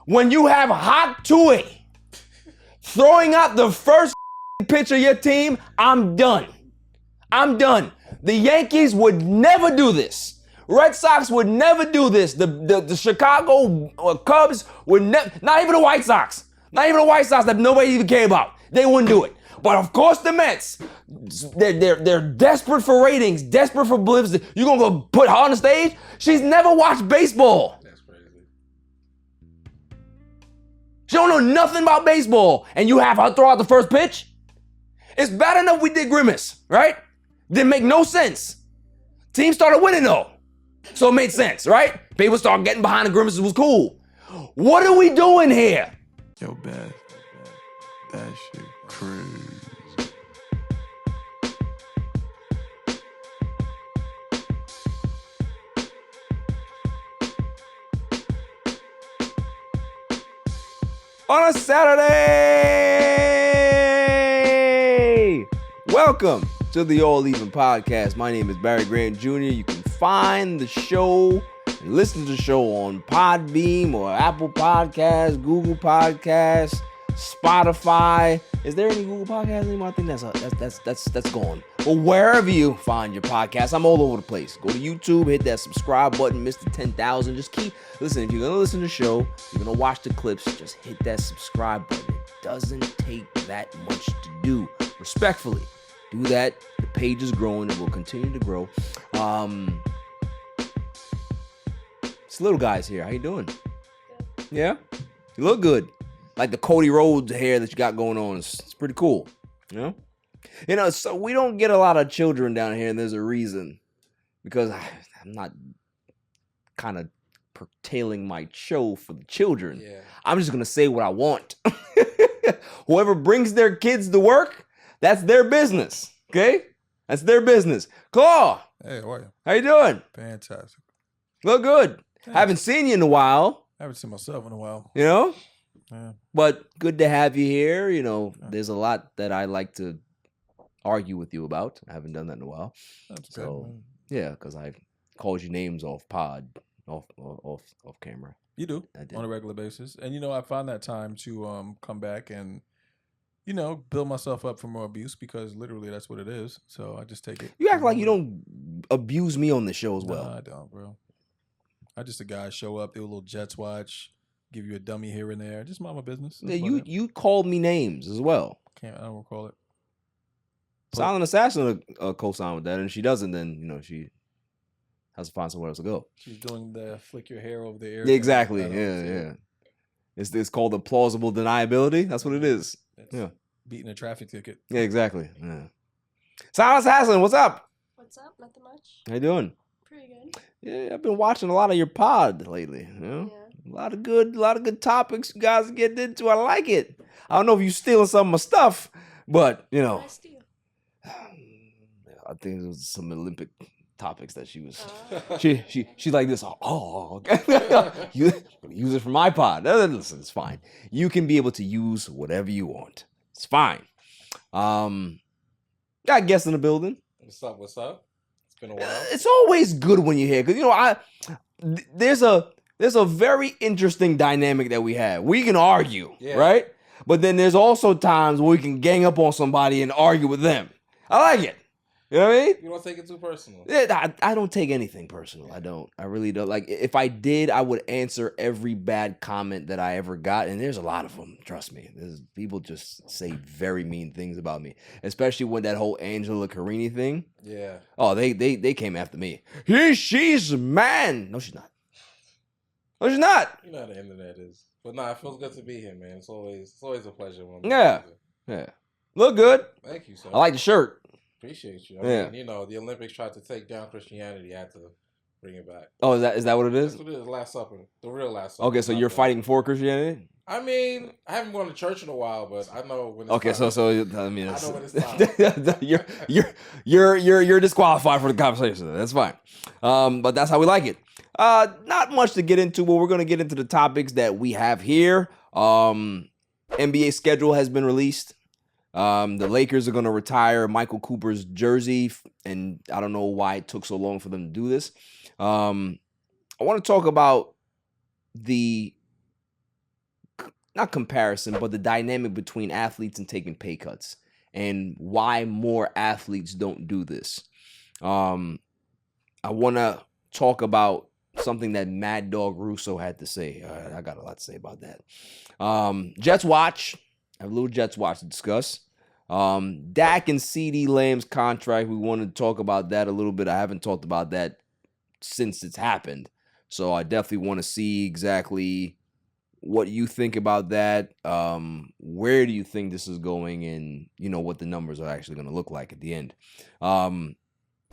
when you have hot TUAH throwing out the first pitch of your team, I'm done. I'm done. The Yankees would never do this. Red Sox would never do this. The Chicago Cubs would never, not even the White Sox. Not even the White Sox that nobody even cared about. They wouldn't do it. But of course the Mets, they're desperate for ratings, desperate for blips. You gonna go put her on the stage? She's never watched baseball. That's crazy. She don't know nothing about baseball, and you have her throw out the first pitch? It's bad enough we did Grimace, right? Didn't make no sense. Team started winning though, so it made sense, right? People started getting behind the Grimaces, was cool. What are we doing here? Yo, Beth, that shit crazy. On a Saturday! Welcome to the All Even Podcast. My name is Barry Grant Jr. You can find the show and listen to the show on Podbeam or Apple Podcasts, Google Podcasts, Spotify. Is there any Google Podcasts anymore? I think that's gone. But wherever you find your podcast, I'm all over the place. Go to YouTube, hit that subscribe button, Mr. 10,000. Just keep listening. If you're gonna listen to the show, you're gonna watch the clips, just hit that subscribe button. It doesn't take that much to do. Respectfully, do that. The page is growing. It will continue to grow. This little guy's here. How you doing? Good. Yeah? You look good. Like the Cody Rhodes hair that you got going on. It's pretty cool. You know? You know, so we don't get a lot of children down here, and there's a reason. Because I'm not kind of curtailing my show for the children. Yeah. I'm just going to say what I want. Whoever brings their kids to work, that's their business. Okay? That's their business. Claw. Hey, how are you? How you doing? Fantastic. Look good. Thanks. Haven't seen you in a while. Haven't seen myself in a while. You know? Yeah. But good to have you here. You know, there's a lot that I like to argue with you about. I haven't done that in a while. That's so good. Yeah, because I called you names off camera. You do on a regular basis, and you know I find that time to come back and build myself up for more abuse because literally that's what it is. So I just take it. You act like you don't abuse me on the show as well. No, I don't, bro. I just a guy show up, do a little Jets watch, give you a dummy here and there. Just mind my business. Yeah, you called me names as well. I don't recall it. Silent Assassin co-sign with that, and if she doesn't, then she has to find somewhere else to go. She's doing the flick your hair over the ear. Exactly. Yeah. It's called the plausible deniability. That's what it is. It's beating a traffic ticket. Yeah, exactly. Yeah. Silent Assassin, what's up? What's up? Nothing much. How you doing? Pretty good. Yeah, I've been watching a lot of your pod lately. Yeah. A lot of good topics you guys are getting into. I like it. I don't know if you're stealing some of my stuff, but I steal. I think it was some Olympic topics that she was. She's like this. Oh, you use it for my pod. Listen, it's fine. You can be able to use whatever you want. It's fine. Got guests in the building. What's up? It's been a while. It's always good when you're here because there's a very interesting dynamic that we have. We can argue, right? But then there's also times where we can gang up on somebody and argue with them. I like it. You know what I mean? You don't take it too personal. Yeah, I don't take anything personal. I don't. I really don't. Like, if I did, I would answer every bad comment that I ever got. And there's a lot of them. Trust me. People just say very mean things about me. Especially when that whole Angela Carini thing. Yeah. Oh, they came after me. She's a man. No, she's not. No, she's not. You know how the internet is. But nah, it feels good to be here, man. It's always a pleasure. Yeah. Look good. Thank you, sir. I like the shirt. Appreciate you. I mean, the Olympics tried to take down Christianity. I had to bring it back. Oh, is that what it is? That's what it is. Last Supper. The real Last Supper. Okay, so you're fighting for Christianity? I mean, I haven't gone to church in a while, but I know when it's okay, time. so I mean, I know when it's time. you're disqualified for the conversation. That's fine. But that's how we like it. Not much to get into, but we're gonna get into the topics that we have here. NBA schedule has been released. The Lakers are going to retire Michael Cooper's jersey, and I don't know why it took so long for them to do this. I want to talk about the not comparison, but the dynamic between athletes and taking pay cuts and why more athletes don't do this. I want to talk about something that Mad Dog Russo had to say. I got a lot to say about that. Jets watch. I have a little Jets watch to discuss. Dak and CeeDee Lamb's contract. We want to talk about that a little bit. I haven't talked about that since it's happened. So I definitely want to see exactly what you think about that. Where do you think this is going, and what the numbers are actually going to look like at the end.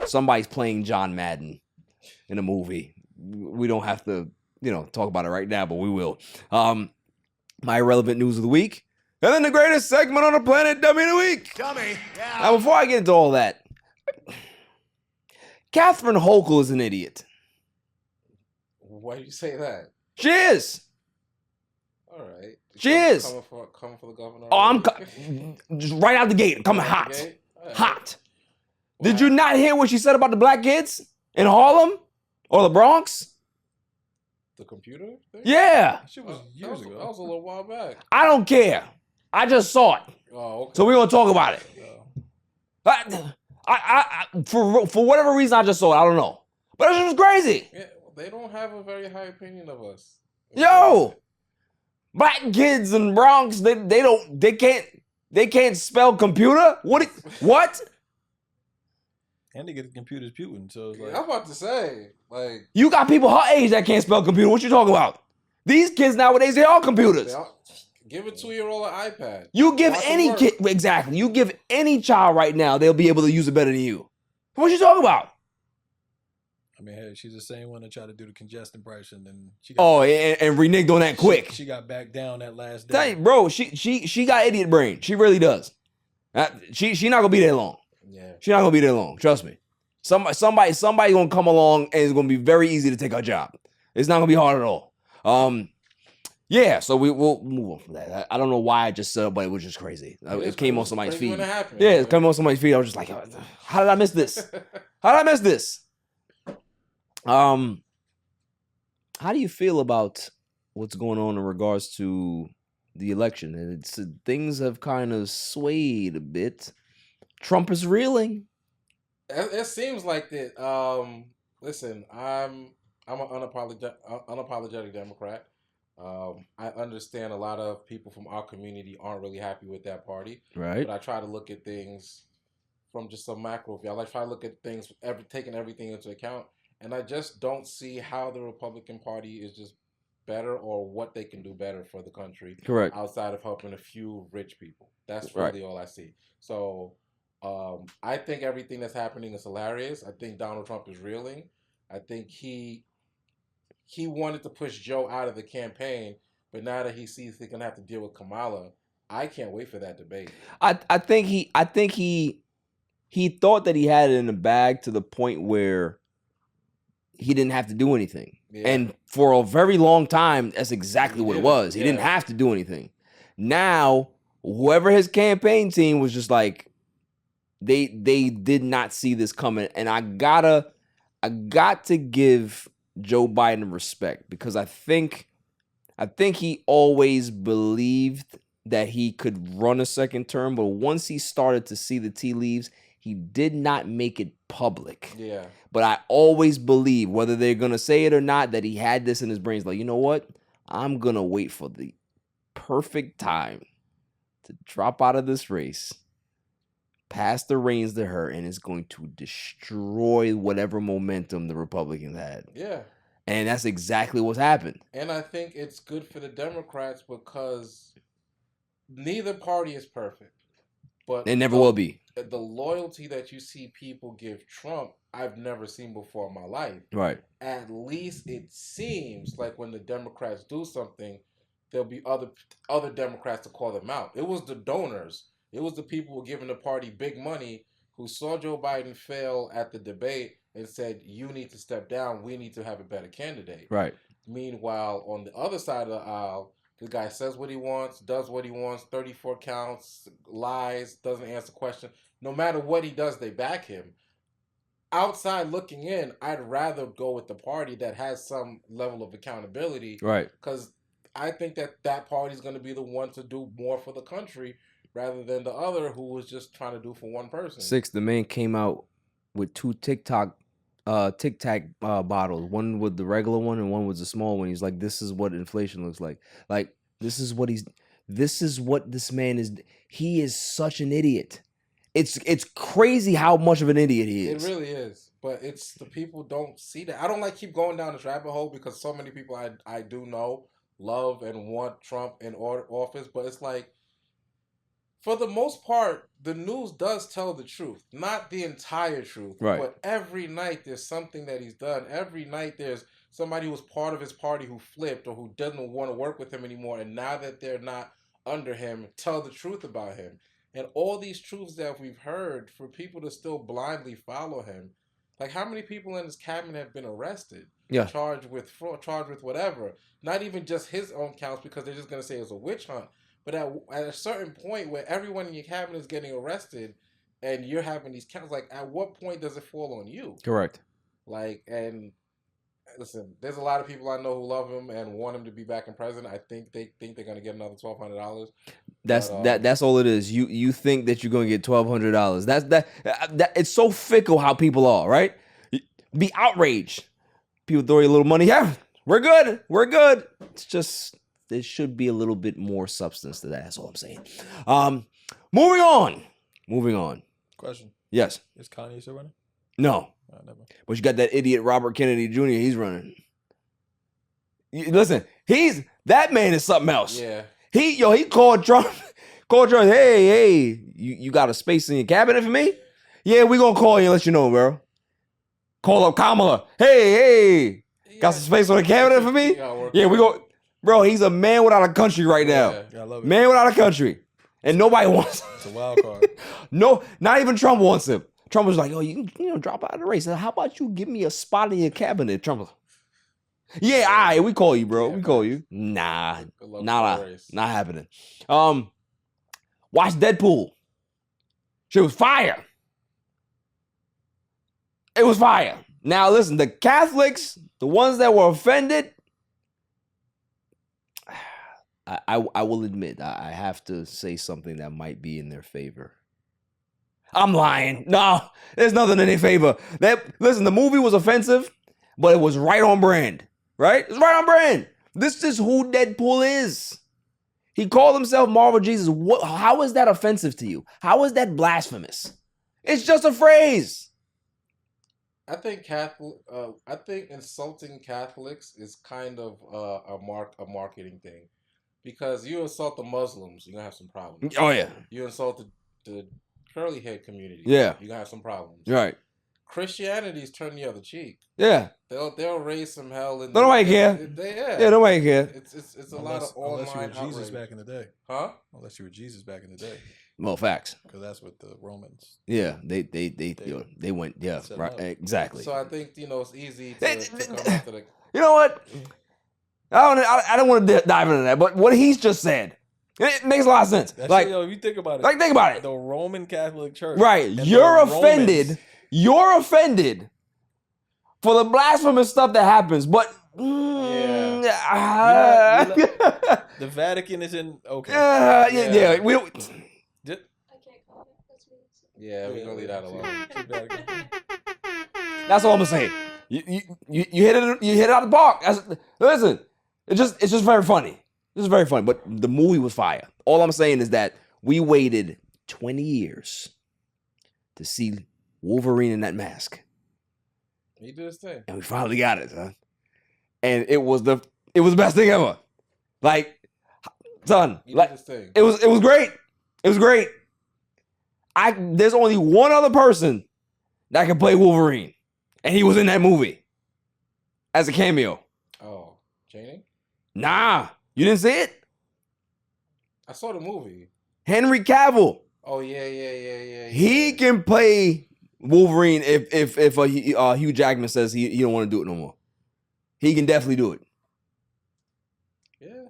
Somebody's playing John Madden in a movie. We don't have to, talk about it right now, but we will. My irrelevant news of the week, and then the greatest segment on the planet, Dummy of the Week. Dummy, yeah. Now, before I get into all that, Catherine Hochul is an idiot. Why do you say that? She is. All right. She is. Coming for the governor. Oh, I'm just right out the gate. Coming hot. Right. Hot. Wow. Did you not hear what she said about the black kids in Harlem or the Bronx? The computer thing? Yeah. Shit was years ago. That was a little while back. I don't care. I just saw it. Oh, okay. So we're going to talk about it. For whatever reason, I just saw it. I don't know. But it was crazy. Yeah, they don't have a very high opinion of us. Yo. Black kids in Bronx, they can't spell computer? What? And they get the computers Putin, so it's like I'm about to say, like, you got people her age that can't spell computer. What you talking about? These kids nowadays, they all computers. Give a 2-year-old an iPad. You give any kid, exactly. You give any child right now, they'll be able to use it better than you. What you talking about? I mean, hey, she's the same one that tried to do the congestion impression, and she got and reneged on that quick. She got back down that last day. Tell you, bro, she got idiot brain. She really does. She not gonna be there long. Yeah, she not gonna be there long. Trust me. Somebody gonna come along and it's gonna be very easy to take her job. It's not gonna be hard at all. Yeah. So we'll move on from that. I don't know why I just said it, but it was just crazy. It came on somebody's feed. Yeah, it came on somebody's feed. I was just like, how did I miss this? How did I miss this? How do you feel about what's going on in regards to the election? And things have kind of swayed a bit. Trump is reeling. It seems like that. Listen, I'm an unapologetic Democrat. I understand a lot of people from our community aren't really happy with that party. Right. But I try to look at things from just a macro view. I try to look at things, taking everything into account. And I just don't see how the Republican Party is just better or what they can do better for the country. Correct. Outside of helping a few rich people. That's really all I see. So I think everything that's happening is hilarious. I think Donald Trump is reeling. I think he wanted to push Joe out of the campaign, but now that he sees he's gonna have to deal with Kamala, I can't wait for that debate. I think he thought that he had it in the bag to the point where he didn't have to do anything. Yeah. And for a very long time, that's exactly what it was. He didn't have to do anything. Now, whoever his campaign team was just like, they did not see this coming. And I got to give Joe Biden respect because I think he always believed that he could run a second term, but once he started to see the tea leaves, he did not make it public. Yeah. But I always believe, whether they're going to say it or not, that he had this in his brain. He's like, you know what? I'm going to wait for the perfect time to drop out of this race, pass the reins to her, and it's going to destroy whatever momentum the Republicans had. Yeah. And that's exactly what's happened. And I think it's good for the Democrats because neither party is perfect. But it never will be. The loyalty that you see people give Trump, I've never seen before in my life. Right. At least it seems like when the Democrats do something, there'll be other Democrats to call them out. It was the donors. It was the people who were giving the party big money who saw Joe Biden fail at the debate and said, you need to step down. We need to have a better candidate. Right. Meanwhile, on the other side of the aisle, the guy says what he wants, does what he wants, 34 counts, lies, doesn't answer questions. No matter what he does, they back him. Outside looking in, I'd rather go with the party that has some level of accountability. Right. Because I think that party's going to be the one to do more for the country rather than the other who was just trying to do for one person. 6, the man came out with 2 Tic Tac bottles. One with the regular one and one was the small one. He's like, this is what inflation looks like. Like, this is what this man is. He is such an idiot. It's crazy how much of an idiot he is. It really is. But it's the people don't see that. I don't like keep going down this rabbit hole because so many people I do know love and want Trump in office. But it's like, for the most part, the news does tell the truth. Not the entire truth. Right. But every night there's something that he's done. Every night there's somebody who was part of his party who flipped or who doesn't want to work with him anymore. And now that they're not under him, tell the truth about him. And all these truths that we've heard, for people to still blindly follow him. Like, how many people in his cabinet have been arrested? Yeah. Charged with fraud, charged with whatever. Not even just his own counts because they're just going to say it's a witch hunt. But at a certain point where everyone in your cabinet is getting arrested and you're having these counts, like, at what point does it fall on you? Correct. Like, and listen, there's a lot of people I know who love him and want him to be back in president. I think they're going to get another $1,200. That's all it is. You think that you're gonna get $1,200. That it's so fickle how people are, right? Be outraged. People throw you a little money. Yeah, we're good. It's just there should be a little bit more substance to that. That's all I'm saying. Moving on. Question. Yes. Is Kanye still running? No. Never. But you got that idiot Robert Kennedy Jr. He's running. Listen, that man is something else. Yeah. He called Trump. Hey, you got a space in your cabinet for me? Yeah, we gonna call you and let you know, bro. Call up Kamala. Hey, got some space on the cabinet for me? Yeah, we go. Bro, he's a man without a country right now. Yeah, I love it. Man without a country. And nobody wants him. It's a wild card. No, not even Trump wants him. Trump was like, oh, you drop out of the race. How about you give me a spot in your cabinet? Trump was, yeah, all right, we call you, bro. We call you. Nah, not happening. Watch Deadpool. Shit was fire. It was fire. Now listen, the Catholics, the ones that were offended, I will admit, I have to say something that might be in their favor. I'm lying. No, there's nothing in their favor. Listen, the movie was offensive, but it was right on brand. Right? It's right on brand. This is who Deadpool is. He called himself Marvel Jesus. How is that offensive to you? How is that blasphemous? It's just a phrase. I think insulting Catholics is kind of a marketing thing, because you insult the Muslims, you're gonna have some problems. Oh yeah. You insult the curly head community. Yeah. You're gonna have some problems. Right. Christianity's turn the other cheek. Yeah. They'll raise some hell in. Nobody care. Yeah, nobody care. It's a lot of online unless you were Jesus outrage. back in the day. Huh? Unless you were Jesus back in the day. Well, facts. Because that's what the Romans. Yeah, they went. Yeah, right. Exactly. So I think it's easy to come after the. You know what? I don't want to dive into that, but what he's just said, it makes a lot of sense. Like, if you think about it, think about it. The Roman Catholic Church, right? You're offended. Romans. You're offended for the blasphemous stuff that happens, but the Vatican is in okay. Yeah. We don't. I can't call it. That's me. Yeah, we're gonna leave that alone. That's all I'm saying. You hit it out of the park. Listen, it's just very funny. This is very funny, but the movie was fire. All I'm saying is that we waited 20 years to see Wolverine in that mask. He did his thing. And we finally got it, son. And it was the best thing ever. Like, son, He like did his thing. it was great. It was great. There's only one other person that can play Wolverine, and he was in that movie as a cameo. Oh, Channing? Nah, you didn't see it? I saw the movie. Henry Cavill. Oh yeah. He can play Wolverine if Hugh Jackman says he don't want to do it no more. He can definitely do it. Yeah.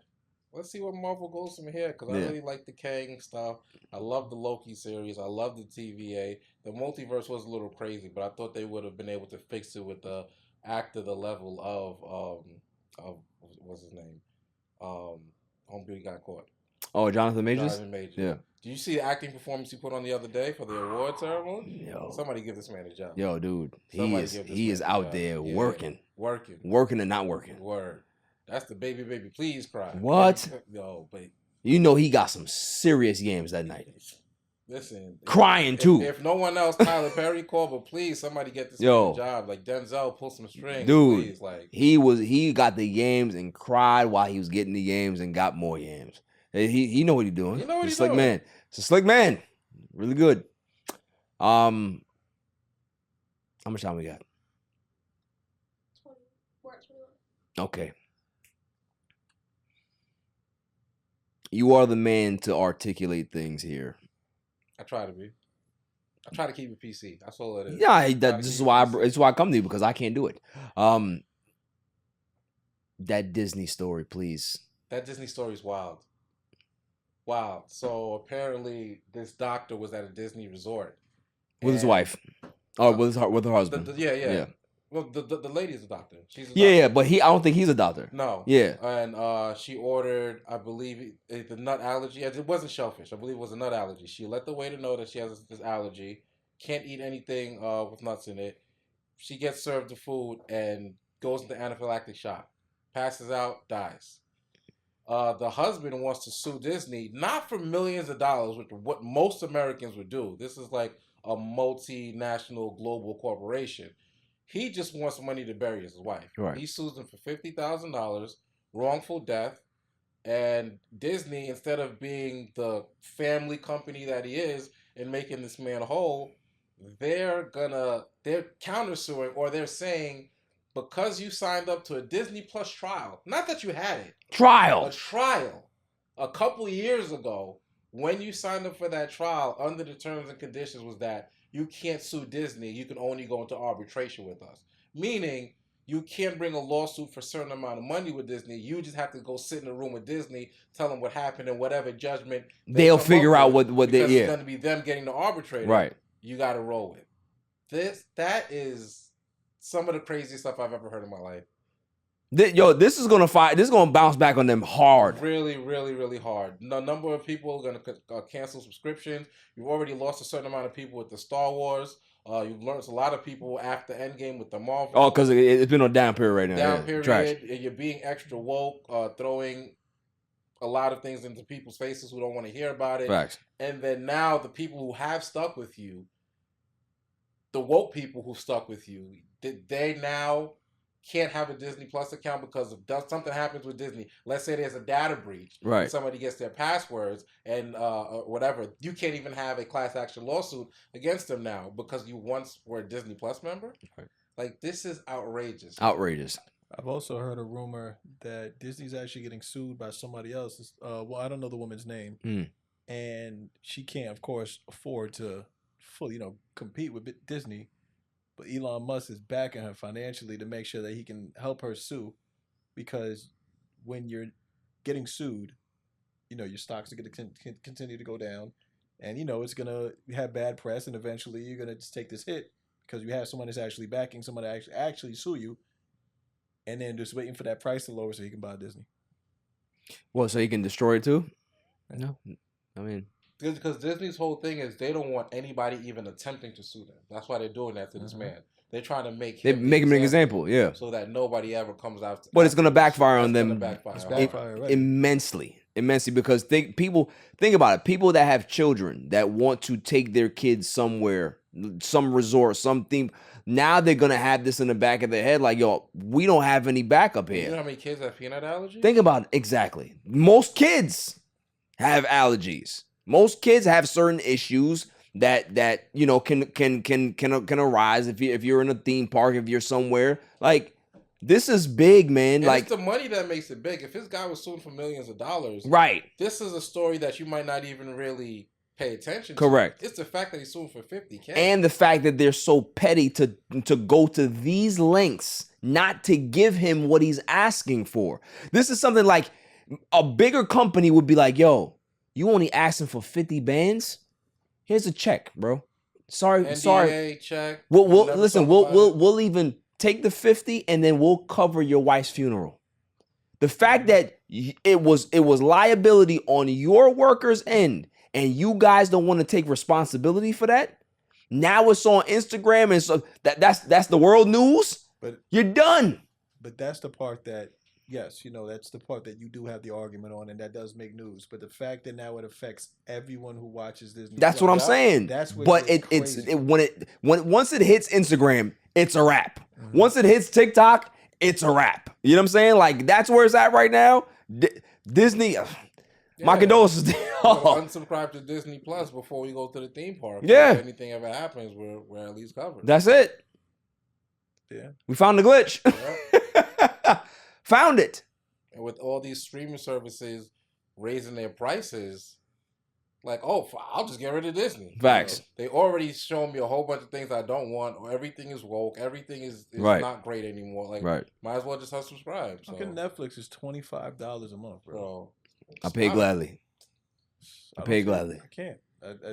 Let's see what Marvel goes from here, because I really like the Kang stuff. I love the Loki series. I love the TVA. The multiverse was a little crazy, but I thought they would have been able to fix it with the actor the level of what's his name? Homeboy got caught. Oh, Jonathan Majors? Jonathan Majors. Yeah. Do you see the acting performance he put on the other day for the award ceremony? Yo. Somebody give this man a job. Yo, dude. Somebody He is out there working. Working and not working. Word. That's the baby please cry. What? Yo, but you know he got some serious games that night. Listen. Crying too. If no one else, Tyler Perry called, but please somebody get this man a job. Like Denzel, pull some strings. Dude, please. Like he got the games and cried while he was getting the games and got more games. He know what he's doing. You know what he's slick doing. Man. It's a slick man. Really good. How much time we got? 20. We're at 21. Okay. You are the man to articulate things here. I try to be. I try to keep it PC. That's all it is. Yeah, this is why I come to you, because I can't do it. That Disney story, please. That Disney story is wild. Wow. So apparently this doctor was at a Disney resort. With his wife. Or with her husband. Yeah. Well, the lady is a doctor. She's a doctor. Yeah, but I don't think he's a doctor. No. Yeah. And she ordered, I believe, the nut allergy. It wasn't shellfish. I believe it was a nut allergy. She let the waiter know that she has this allergy. Can't eat anything with nuts in it. She gets served the food and goes into anaphylactic shock. Passes out, dies. The husband wants to sue Disney, not for millions of dollars, which what most Americans would do. This is like a multinational global corporation. He just wants money to bury his wife. Right. He sues them for $50,000, wrongful death, and Disney, instead of being the family company that he is and making this man whole, they're countersuing, or they're saying, because you signed up to a Disney Plus trial, not that you had it. A trial. A couple years ago, when you signed up for that trial, under the terms and conditions was that you can't sue Disney. You can only go into arbitration with us. Meaning, you can't bring a lawsuit for a certain amount of money with Disney. You just have to go sit in a room with Disney, tell them what happened, and whatever judgment they'll figure out what they. Because it's going to be them getting the arbitrator. Right. You got to roll with. That is some of the craziest stuff I've ever heard in my life. This is gonna bounce back on them hard. Really, really, really hard. The number of people are gonna cancel subscriptions. You've already lost a certain amount of people with the Star Wars. You've learned a lot of people after Endgame with the Marvel. Oh, because it's been on down period right now. Down period. Trash. You're being extra woke, throwing a lot of things into people's faces who don't want to hear about it. Facts. And then now the people who have stuck with you, the woke people who stuck with you, they now can't have a Disney Plus account because if something happens with Disney, let's say there's a data breach, right? Somebody gets their passwords and whatever, you can't even have a class action lawsuit against them now because you once were a Disney Plus member. Right. Like, this is outrageous. Outrageous. I've also heard a rumor that Disney's actually getting sued by somebody else. Well, I don't know the woman's name, and she can't, of course, afford to fully, compete with Disney. But Elon Musk is backing her financially to make sure that he can help her sue, because when you're getting sued, your stocks are going to continue to go down, and it's going to have bad press, and eventually you're going to just take this hit because you have someone that's actually backing someone to actually sue you, and then just waiting for that price to lower so he can buy Disney. Well, so he can destroy it too? No, I mean. Because Disney's whole thing is they don't want anybody even attempting to sue them. That's why they're doing that to this man. They're trying to make him an example, yeah. So that nobody ever comes out. But it's going to backfire on them immensely, because think about it. People that have children that want to take their kids somewhere, some resort, something. Now they're going to have this in the back of their head, like, yo, we don't have any backup here. You know how many kids have peanut allergies? Think about it. Exactly. Most kids have allergies. Most kids have certain issues that can arise if you're in a theme park, if you're somewhere. Like, this is big, man. And like, it's the money that makes it big. If this guy was suing for millions of dollars, right? This is a story that you might not even really pay attention to. Correct. It's the fact that he's suing for $50,000. And the fact that they're so petty to go to these lengths not to give him what he's asking for. This is something like a bigger company would be like, yo, you only asking for 50 bands? Here's a check, bro. Sorry. Check. We'll even take the 50 and then we'll cover your wife's funeral. The fact that it was liability on your workers' end, and you guys don't want to take responsibility for that. Now it's on Instagram, and so that's the world news. But you're done. But that's the part that, yes, that's the part that you do have the argument on, and that does make news. But the fact that now it affects everyone who watches Disney. That's what I'm saying. That's what. But once it hits Instagram, it's a wrap. Mm-hmm. Once it hits TikTok, it's a wrap. You know what I'm saying? Like, that's where it's at right now. Disney. My condolences. Unsubscribe to Disney Plus before we go to the theme park. Yeah. If anything ever happens, we're at least covered. That's it. Yeah. We found the glitch. Yeah. Found it. And with all these streaming services raising their prices, like, I'll just get rid of Disney. Facts. They already shown me a whole bunch of things I don't want. Or everything is woke. Everything is not great anymore. Like, might as well just unsubscribe. So. Netflix is $25 a month, bro. I pay gladly. I can't.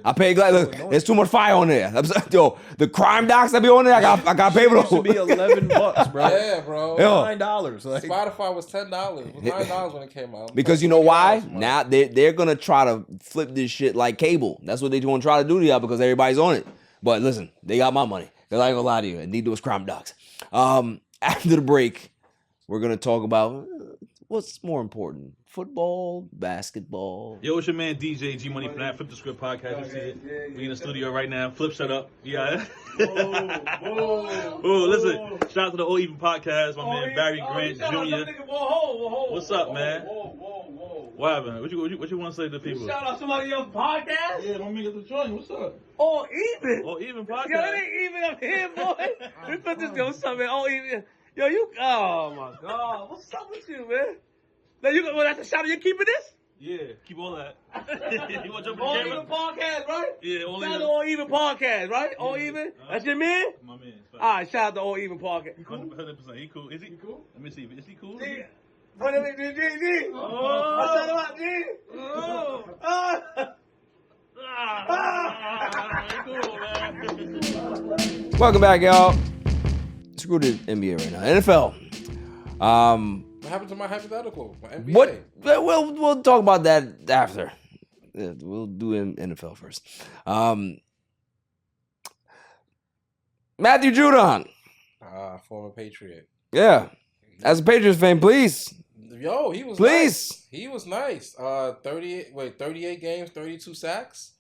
I pay gladly. Look, there's too much fire on there. Yo, the crime docs that be on there, I got paid for those. It should be $11, bro. Yeah, bro. $9. Like. Spotify was $10. It was $9 when it came out. Because you know why? Now they're gonna try to flip this shit like cable. That's what they're gonna try to do to y'all because everybody's on it. But listen, they got my money. They're not gonna lie to you. And neither was crime docs. After the break, we're gonna talk about what's more important. Football, basketball. Yo, it's your man DJ G Money from that Flip the Script podcast. You see it? We in the studio right now. Flip, shut up. Yeah. Whoa, listen. Shout out to the All Even podcast. My man Barry Grant Jr. What's up, man? What happened? What you want to say to people? Shout out somebody else's podcast? Yeah, my man got the joint. What's up? All Even. All Even podcast. Yo, it ain't even up here, boy. We put this what's up, man? All Even. Yo, oh my God. What's up with you, man? Now that's a shout out. You keeping this? Yeah, keep all that. You want to jump All in the Even podcast, right? Yeah, All Shout Even. out to All Even podcast, right? All Even. That's your man. My man. All right, shout out to All Even podcast. He cool? 100%. He cool. Is he cool? Let me see. Is he cool? G. What is it, G? Oh. Shout out, G. Oh. He cool, man. Welcome back, y'all. Screw the NBA right now. NFL. What happened to my hypothetical? My NBA? We'll talk about that after. We'll do NFL first. Matthew Judon. Former Patriot. Yeah. As a Patriots fan, please. Yo, he was please. Nice. He was nice. 38 games, 32 sacks.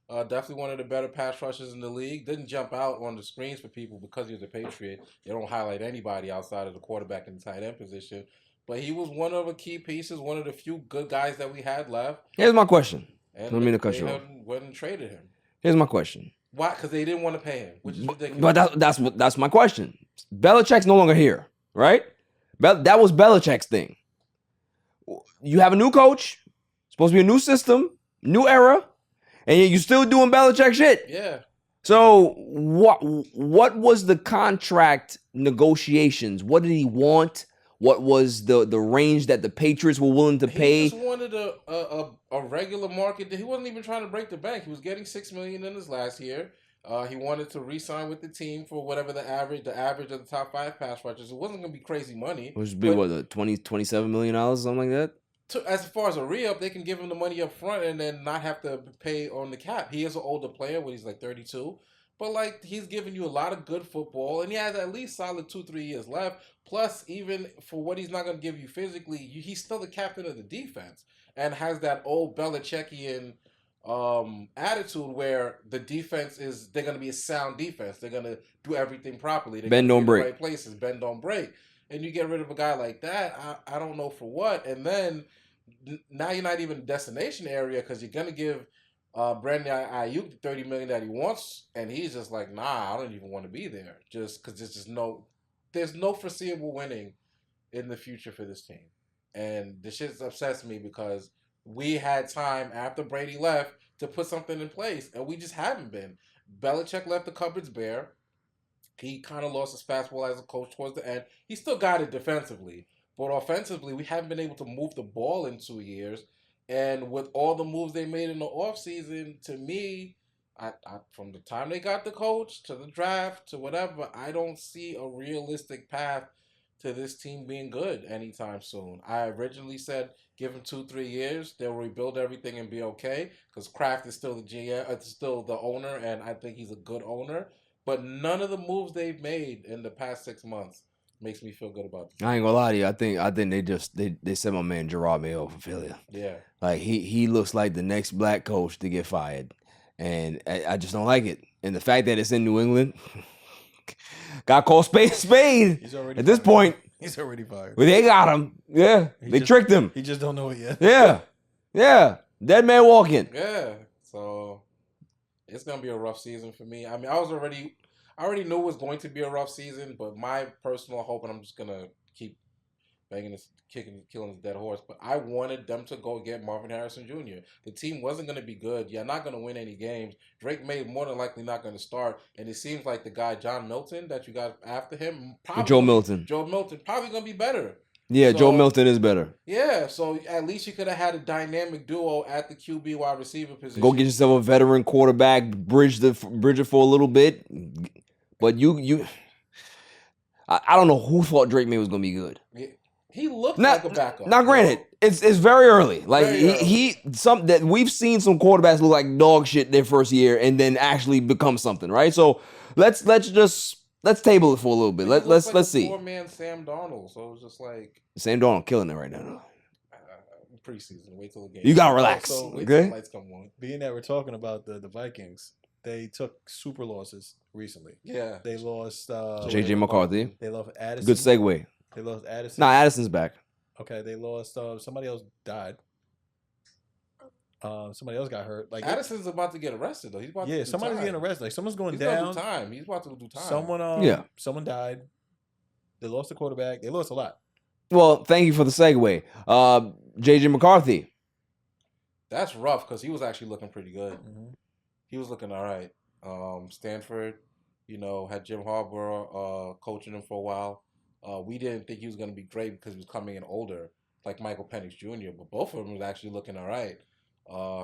Definitely one of the better pass rushers in the league. Didn't jump out on the screens for people because he was a Patriot. They don't highlight anybody outside of the quarterback and the tight end position. But he was one of the key pieces, one of the few good guys that we had left. Here's my question. And Let me cut you off. Went and traded him. Here's my question. Why? Because they didn't want to pay him, which is ridiculous. But that's my question. Belichick's no longer here, right? That was Belichick's thing. You have a new coach, supposed to be a new system, new era, and you're still doing Belichick shit. Yeah. So what was the contract negotiations? What did he want? What was the range that the Patriots were willing to pay? He just wanted a regular market. He wasn't even trying to break the bank. He was getting $6 million in his last year. He wanted to re-sign with the team for whatever the average of the top 5 pass rushers. It wasn't going to be crazy money. Which would be $27 million, something like that? As far as a re-up, they can give him the money up front and then not have to pay on the cap. He is an older player when he's like 32. But, like, he's giving you a lot of good football, and he has at least solid 2-3 years left. Plus, even for what he's not going to give you physically, he's still the captain of the defense and has that old Belichickian attitude where the defense they're going to be a sound defense. They're going to do everything properly. They're bend, don't break. Right places, bend, don't break. And you get rid of a guy like that, I don't know for what. And then now you're not even destination area because you're going to give Brandon Ayuk the $30 million that he wants, and he's just like, nah, I don't even want to be there, just because there's no foreseeable winning in the future for this team, and the shit upsets me because we had time after Brady left to put something in place, and we just haven't been. Belichick left the cupboards bare. He kind of lost his fastball as a coach towards the end. He still got it defensively, but offensively, we haven't been able to move the ball in 2 years. And with all the moves they made in the offseason, to me, I from the time they got the coach to the draft to whatever, I don't see a realistic path to this team being good anytime soon. I originally said give him 2-3 years, they'll rebuild everything and be okay. Because Kraft is still the GM, still the owner, and I think he's a good owner. But none of the moves they've made in the past 6 months makes me feel good about this. I ain't gonna lie to you. I think they sent my man Gerard Mayo for failure. Yeah. Like he looks like the next black coach to get fired, and I just don't like it. And the fact that it's in New England, got called spade. He's already At this fired. point, He's already fired. well, they got him. Yeah, they tricked him. He just don't know it yet. Yeah, dead man walking. Yeah. So it's gonna be a rough season for me. I mean, I already knew it was going to be a rough season, but my personal hope, and I'm just gonna keep killing this dead horse, but I wanted them to go get Marvin Harrison Jr. The team wasn't going to be good. You're not going to win any games. Drake May more than likely not going to start, and it seems like the guy John Milton that you got after him, Joe Milton, probably going to be better. Yeah, so, Joe Milton is better. Yeah, so at least you could have had a dynamic duo at the QB wide receiver position. Go get yourself a veteran quarterback, bridge it for a little bit. But I don't know who thought Drake May was going to be good. He looked like a backup. Now, granted, it's very early. Like very early. That we've seen some quarterbacks look like dog shit their first year and then actually become something, right? So let's table it for a little bit. Let's see. Poor man Sam Darnold. So it was just like Sam Darnold killing it right now. Preseason. Wait till the game. You gotta relax. So wait okay. till the lights come on. Being that we're talking about the Vikings, they took super losses recently. Yeah. They lost JJ McCarthy. They lost Addison. Good segue. They lost Addison. Nah, Addison's back. Okay, they lost somebody else died. Somebody else got hurt. Like Addison's about to get arrested though. He's about to do somebody's time. getting arrested. Like someone's going He's down. gonna do time. He's about to do time. Someone died. They lost the quarterback. They lost a lot. Well, thank you for the segue. JJ McCarthy. That's rough because he was actually looking pretty good. Mm-hmm. He was looking all right. Stanford, had Jim Harbaugh coaching him for a while. We didn't think he was going to be great because he was coming in older, like Michael Penix Jr., but both of them was actually looking all right.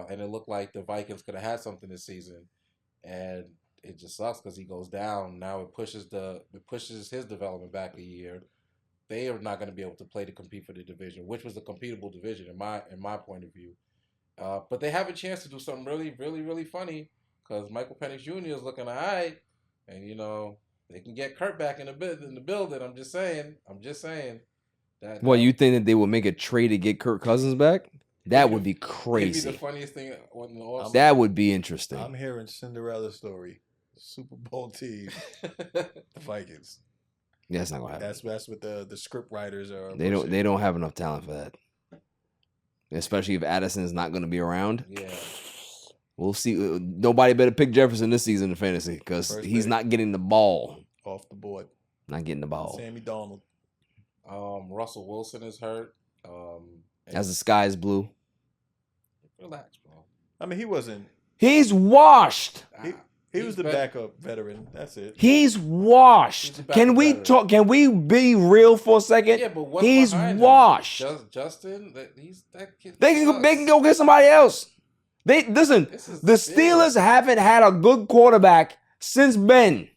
And it looked like the Vikings could have had something this season. And it just sucks because he goes down. Now it pushes his development back a year. They are not going to be able to compete for the division, which was a competable division in my point of view. But they have a chance to do something really, really, really funny because Michael Penix Jr. is looking all right. And, they can get Kurt back in the building. I'm just saying. What, you think that they would make a trade to get Kirk Cousins back? That would be crazy. Maybe the funniest thing in the offseason. That would be interesting. I'm hearing Cinderella story. Super Bowl team, the Vikings. Yeah, that's not gonna happen. That's what the script writers are. They don't have enough talent for that. Especially if Addison's not going to be around. Yeah. We'll see. Nobody better pick Jefferson this season in fantasy because he's not getting the ball. Off the board. Not getting the ball. Sammy Donald. Russell Wilson is hurt. As the sky is blue. Relax, bro. I mean, he wasn't. He's washed. He was the backup veteran. That's it. He's washed. Can we talk? Can we be real for a second? Yeah, but what's he's washed. Justin, he's that kid. They can go get somebody else. The Steelers haven't had a good quarterback since Ben,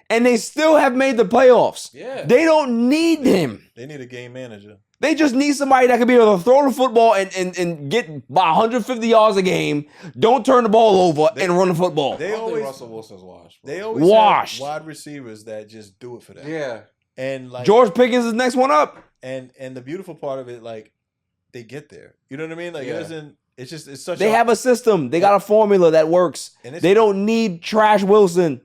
and they still have made the playoffs. Yeah, they don't need him. They need a game manager. They just need somebody that can be able to throw the football and get by 150 yards a game, don't turn the ball over, and run the football. They always Russell Wilson's washed. Bro. They always have wide receivers that just do it for them. Yeah. And like George Pickens is the next one up. And the beautiful part of it, like, they get there. You know what I mean? Like, it's such They have a system. They got a formula that works. They don't need Trash Wilson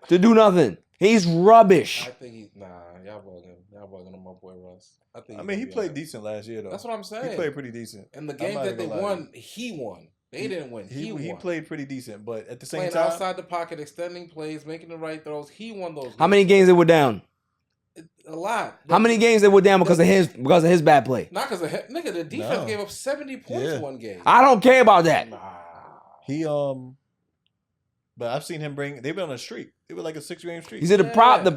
to do nothing. He's rubbish. I think y'all bugging him, my boy Russ. I mean, he played decent last year, though. That's what I'm saying. He played pretty decent. And the game that they won, he won. They didn't win. He won. He played pretty decent, but at the same Playing time, outside the pocket, extending plays, making the right throws. He won those games. How many games they were down? A lot. How many games they were down because of his bad play? Not because of nigga. The defense gave up 70 points one game. I don't care about that. He but I've seen him they've been on a streak. They were like a 6-game streak. You see, the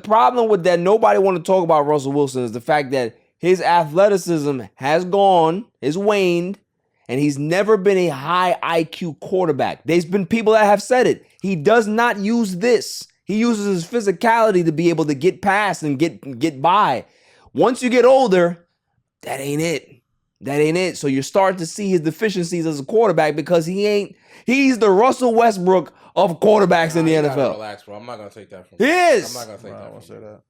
problem with that, nobody want to talk about Russell Wilson is the fact that his athleticism has waned, and he's never been a high IQ quarterback. There's been people that have said it. He does not use this. He uses his physicality to be able to get past and get by. Once you get older, that ain't it. That ain't it. So you're starting to see his deficiencies as a quarterback because he's the Russell Westbrook of quarterbacks in the You gotta NFL. relax, bro. I'm not gonna take that from He you. is. I'm not gonna take I that won't from say you. that.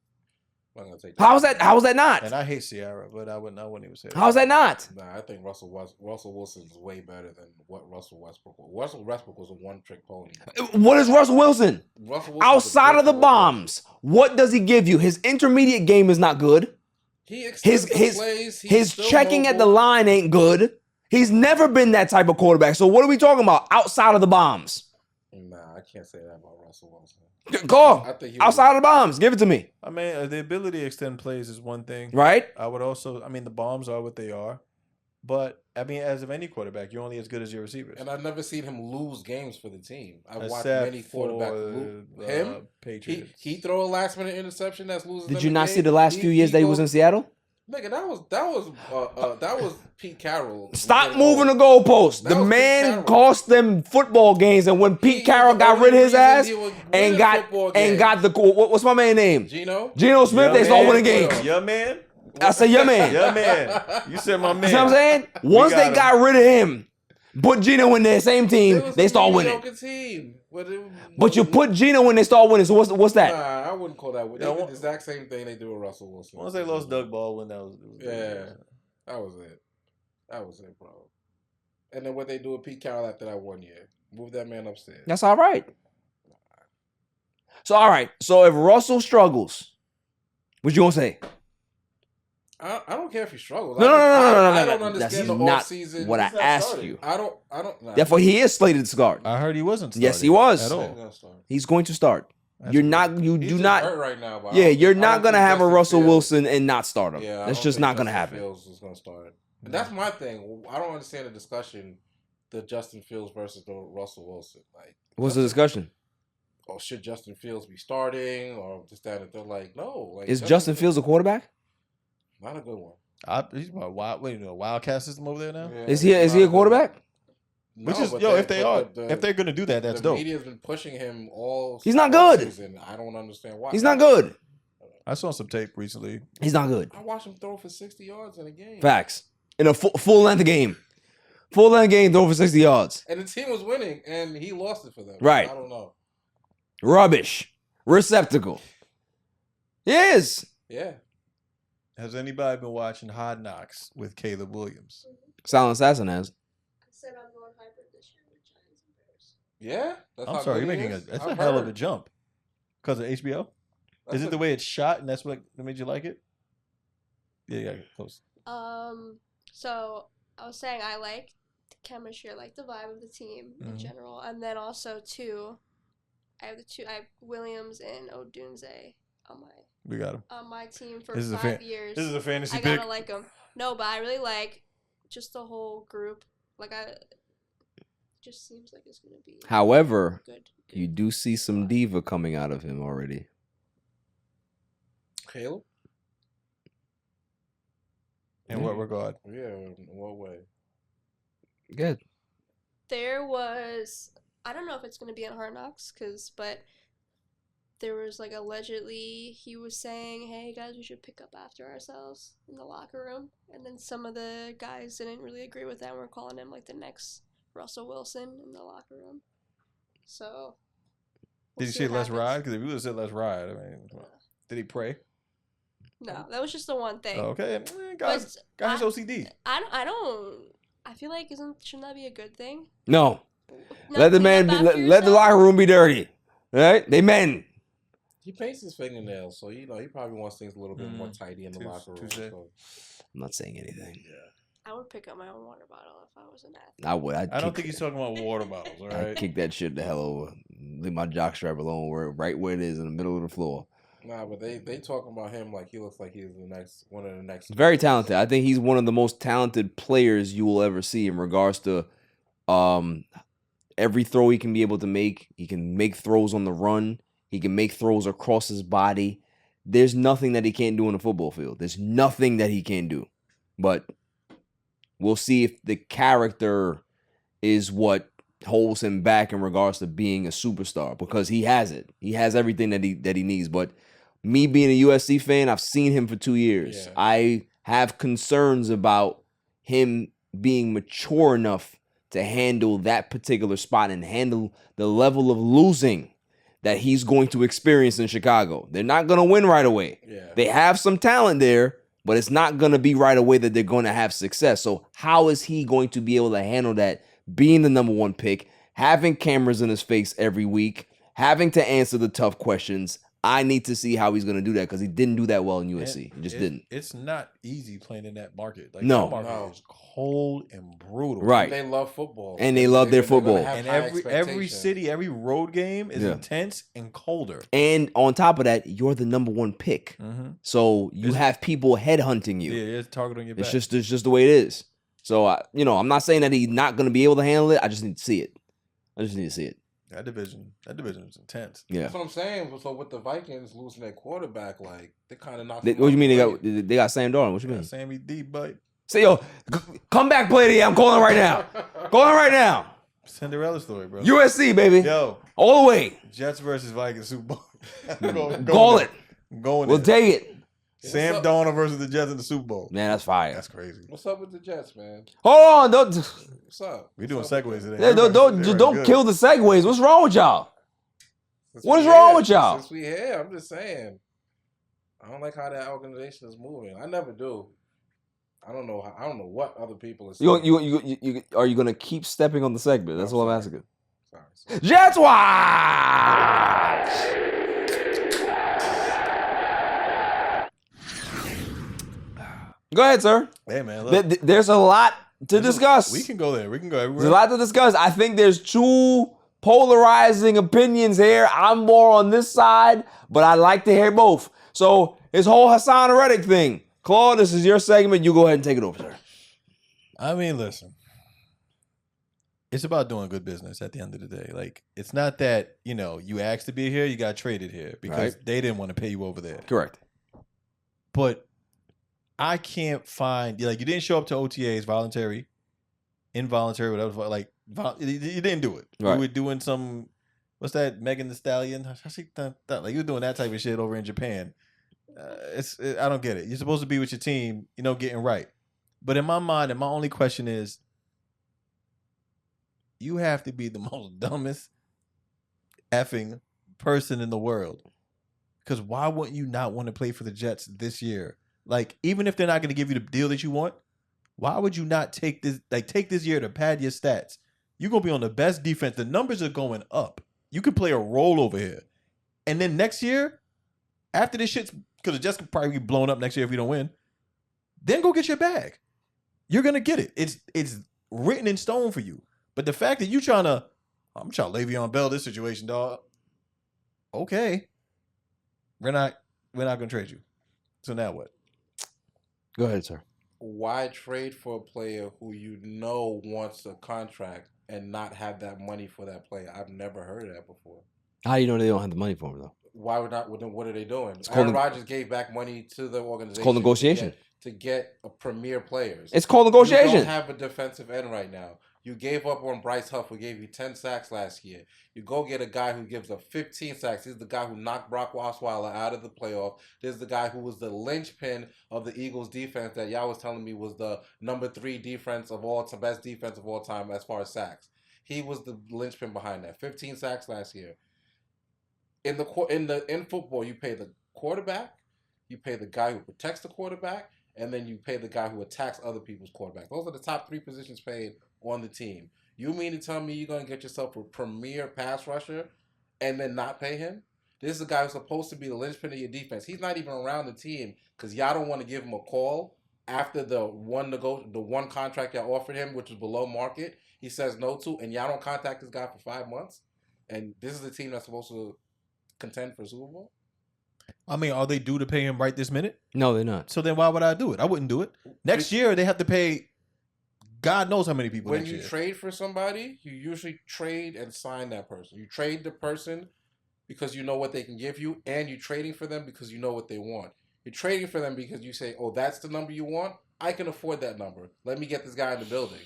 I'm not gonna take that. How is that not? And I hate Ciara, but I wouldn't even say that. How is that not? Nah, I think Russell Wilson is way better than what Russell Westbrook was. Russell Westbrook was a one-trick pony. What is Russell Wilson? Russell Wilson's Outside a of the good bombs, what does he give you? His intermediate game is not good. He extends the plays. He's His still checking at the mobile. line ain't good. He's never been that type of quarterback. So what are we talking about? Outside of the bombs. Nah, I can't say that about Russell Wilson. Call. I think he Outside of the bombs. Give it to me. I mean, the ability to extend plays is one thing. Right? I would also, the bombs are what they are. But, as of any quarterback, you're only as good as your receivers. And I've never seen him lose games for the team. I've watched Except many quarterbacks lose. Him? Patriots. He throw a last-minute interception that's losing. Did you not see the last few years that he was in Seattle? Nigga, that was Pete Carroll. Stop moving the goalposts. The man cost them football games, and when Pete Carroll got rid of his ass and got the what's my man's name? Geno Smith, they start winning games. Your man? I said your man. Your man. You said my man. You know what I'm saying? Once they got rid of him, put Geno in their same team, they start winning. Team, but you put Geno when they start winning, so what's that? Nah, I wouldn't call that. They did the exact same thing they do with Russell Wilson. Once they lost Doug Baldwin, that was that was it. That was it, bro. And then what they do with Pete Carroll after that 1 year. Move that man upstairs. That's all right. So, all right. So, if Russell struggles, what you going to say? I don't care if he struggles. No. I don't understand the offseason. What I asked you. I don't. Therefore, he is slated to start. I heard he wasn't starting. Yes, he was. At all. He's going to start. That's You He's do not. hurt right now, You're not going to have a Justin Russell Fields- Wilson and not start him. Yeah, That's just not going to happen. Fields is going to start. And that's my thing. I don't understand the discussion, the Justin Fields versus the Russell Wilson. Like, What's the discussion? or should Justin Fields be starting, or just that? And they're like, no. Like, Is Justin Fields a quarterback? not a good one? He's my Wildcat system over there now. Yeah, Is he a quarterback? No, Which is but if they're gonna do that, that's the dope. media's been pushing him all. He's not good. Season. I don't understand why. He's not good. I saw some tape recently. He's not good. I watched him throw for 60 yards in a game. Facts. In a full length game. Full length game, throw for 60 yards. And the team was winning, and he lost it for them. Right. I don't know. Rubbish. Receptacle. He is. Yeah. Has anybody been watching Hard Knocks with Caleb Williams? Silent Assassin has. I said I'm going hybrid this year with Giants and Bears. Yeah. That's I'm how sorry, good you're he making is. that's I've a hell of heard. a jump. Because of HBO? Is it the way it's shot and that's what made you like it? Yeah, close. So I was saying I like the chemistry, I like the vibe of the team in general, and then also I have Williams and Odunze We got him. on my team for This is 5 years. This is a fantasy I pick. gotta like them. No, but I really like just the whole group. Just seems like it's gonna be However, good. you do see some diva coming out of him already. Caleb? In what regard? Yeah. In what way? Good. There was, I don't know if it's gonna be in Hard Knocks, but there was allegedly he was saying, "Hey guys, we should pick up after ourselves in the locker room," and then some of the guys didn't really agree with that and were calling him the next Russell Wilson in the locker room. So. Did he say let's ride? Because if he would have said let's ride, did he pray? No, that was just the one thing. Okay, guys OCD. I feel like shouldn't that be a good thing? No. Not Let the clean man up be, after let the yourself? locker room be dirty. All right? They men. He paints his fingernails, so he probably wants things a little bit more tidy in the locker room. So. I'm not saying anything. I would pick up my own water bottle if I was an athlete. I would. I don't think he's talking about water bottles, all right? I'd kick that shit the hell over. Leave my jockstrap alone, right where it is in the middle of the floor. Nah, but they talking about him like he looks like he's one of the next. Very talented. I think he's one of the most talented players you will ever see in regards to every throw he can be able to make. He can make throws on the run. He can make throws across his body. There's nothing that he can't do on the football field. There's nothing that he can't do. But we'll see if the character is what holds him back in regards to being a superstar, because he has it. He has everything that he needs. But me being a USC fan, I've seen him for 2 years. Yeah. I have concerns about him being mature enough to handle that particular spot and handle the level of losing that he's going to experience in Chicago. They're not going to win right away. Yeah. They have some talent there, but it's not going to be right away that they're going to have success. So how is he going to be able to handle that, being the number one pick, having cameras in his face every week, having to answer the tough questions? I need to see how he's going to do that because he didn't do that well in USC. He just didn't. It's not easy playing in that market. Like, No. that market is cold and brutal. Right. They love football. And they love their football. And every city, every road game is intense and colder. And on top of that, you're the number one pick. Mm-hmm. So you have people headhunting you. Yeah, it's target on your back. It's just the way it is. So, I'm not saying that he's not going to be able to handle it. I just need to see it. That division is intense. Yeah. That's what I'm saying. So with the Vikings losing their quarterback, like they kind of knocked. What do you mean they got Sam Darnold? What you mean? Sammy D, but Say, yo, come back, play the. I'm calling right now. Calling right now. Cinderella story, bro. USC, baby. Yo, all the way. Jets versus Vikings Super Bowl. Call it. We'll take it. Sam Darnold versus the Jets in the Super Bowl. Man, that's fire. That's crazy. What's up with the Jets, man? Hold on, What's up? We doing segues today. Yeah, don't kill the segues. What's wrong with y'all? What is we wrong here, with y'all? Since we here, I'm just saying. I don't like how that organization is moving. I never do. I don't know what other people are saying. You are you gonna keep stepping on the segment? That's all I'm asking. Sorry. Jets watch. Go ahead, sir. Hey, man. Look, there's a lot to discuss. we can go there. We can go everywhere. There's a lot to discuss. I think there's two polarizing opinions here. I'm more on this side, but I'd like to hear both. So his whole Hassan Reddick thing. Claude, this is your segment. You go ahead and take it over, sir. I mean, listen. It's about doing good business at the end of the day. Like, it's not that, you asked to be here, you got traded here because they didn't want to pay you over there. Correct. But I can't find, you didn't show up to OTAs, voluntary, involuntary, whatever. Like, you didn't do it. Right. You were doing some, what's that, Megan Thee Stallion? Like, you were doing that type of shit over in Japan. I don't get it. You're supposed to be with your team, getting right. But in my mind, and my only question is, you have to be the most dumbest effing person in the world. Because why wouldn't you not want to play for the Jets this year? Like, even if they're not going to give you the deal that you want, why would you not take this year to pad your stats? You're going to be on the best defense. The numbers are going up. You can play a role over here. And then next year, after this shit's, because the Jets could probably be blown up next year if we don't win, then go get your bag. You're going to get it. It's written in stone for you. But the fact that I'm trying to Le'Veon Bell this situation, dog. Okay. We're not going to trade you. So now what? Go ahead, sir. Why trade for a player who wants a contract and not have that money for that player? I've never heard of that before. How do you know they don't have the money for him, though? Why would not? What are they doing? It's Aaron Rodgers gave back money to the organization. It's called negotiation. To get a premier players. It's called negotiation. You don't have a defensive end right now. You gave up on Bryce Huff, who gave you 10 sacks last year. You go get a guy who gives up 15 sacks. He's the guy who knocked Brock Osweiler out of the playoff. This is the guy who was the linchpin of the Eagles' defense that y'all was telling me was the number 3 defense of all time, best defense of all time as far as sacks. He was the linchpin behind that. 15 sacks last year. In football, you pay the quarterback, you pay the guy who protects the quarterback, and then you pay the guy who attacks other people's quarterback. Those are the top 3 positions paid on the team. You mean to tell me you're going to get yourself a premier pass rusher and then not pay him? This is a guy who's supposed to be the linchpin of your defense. He's not even around the team because y'all don't want to give him a call after the one contract y'all offered him, which was below market. He says no to, and y'all don't contact this guy for 5 months. And this is the team that's supposed to contend for a Super Bowl? I mean, are they due to pay him right this minute? No, they're not. So then why would I do it? I wouldn't do it. Next year, they have to pay God knows how many people when next you year. trade for somebody, you usually trade and sign that person. You trade the person because you know what they can give you, and you're trading for them because you know what they want. You're trading for them because you say, oh, that's the number you want? I can afford that number. Let me get this guy in the building.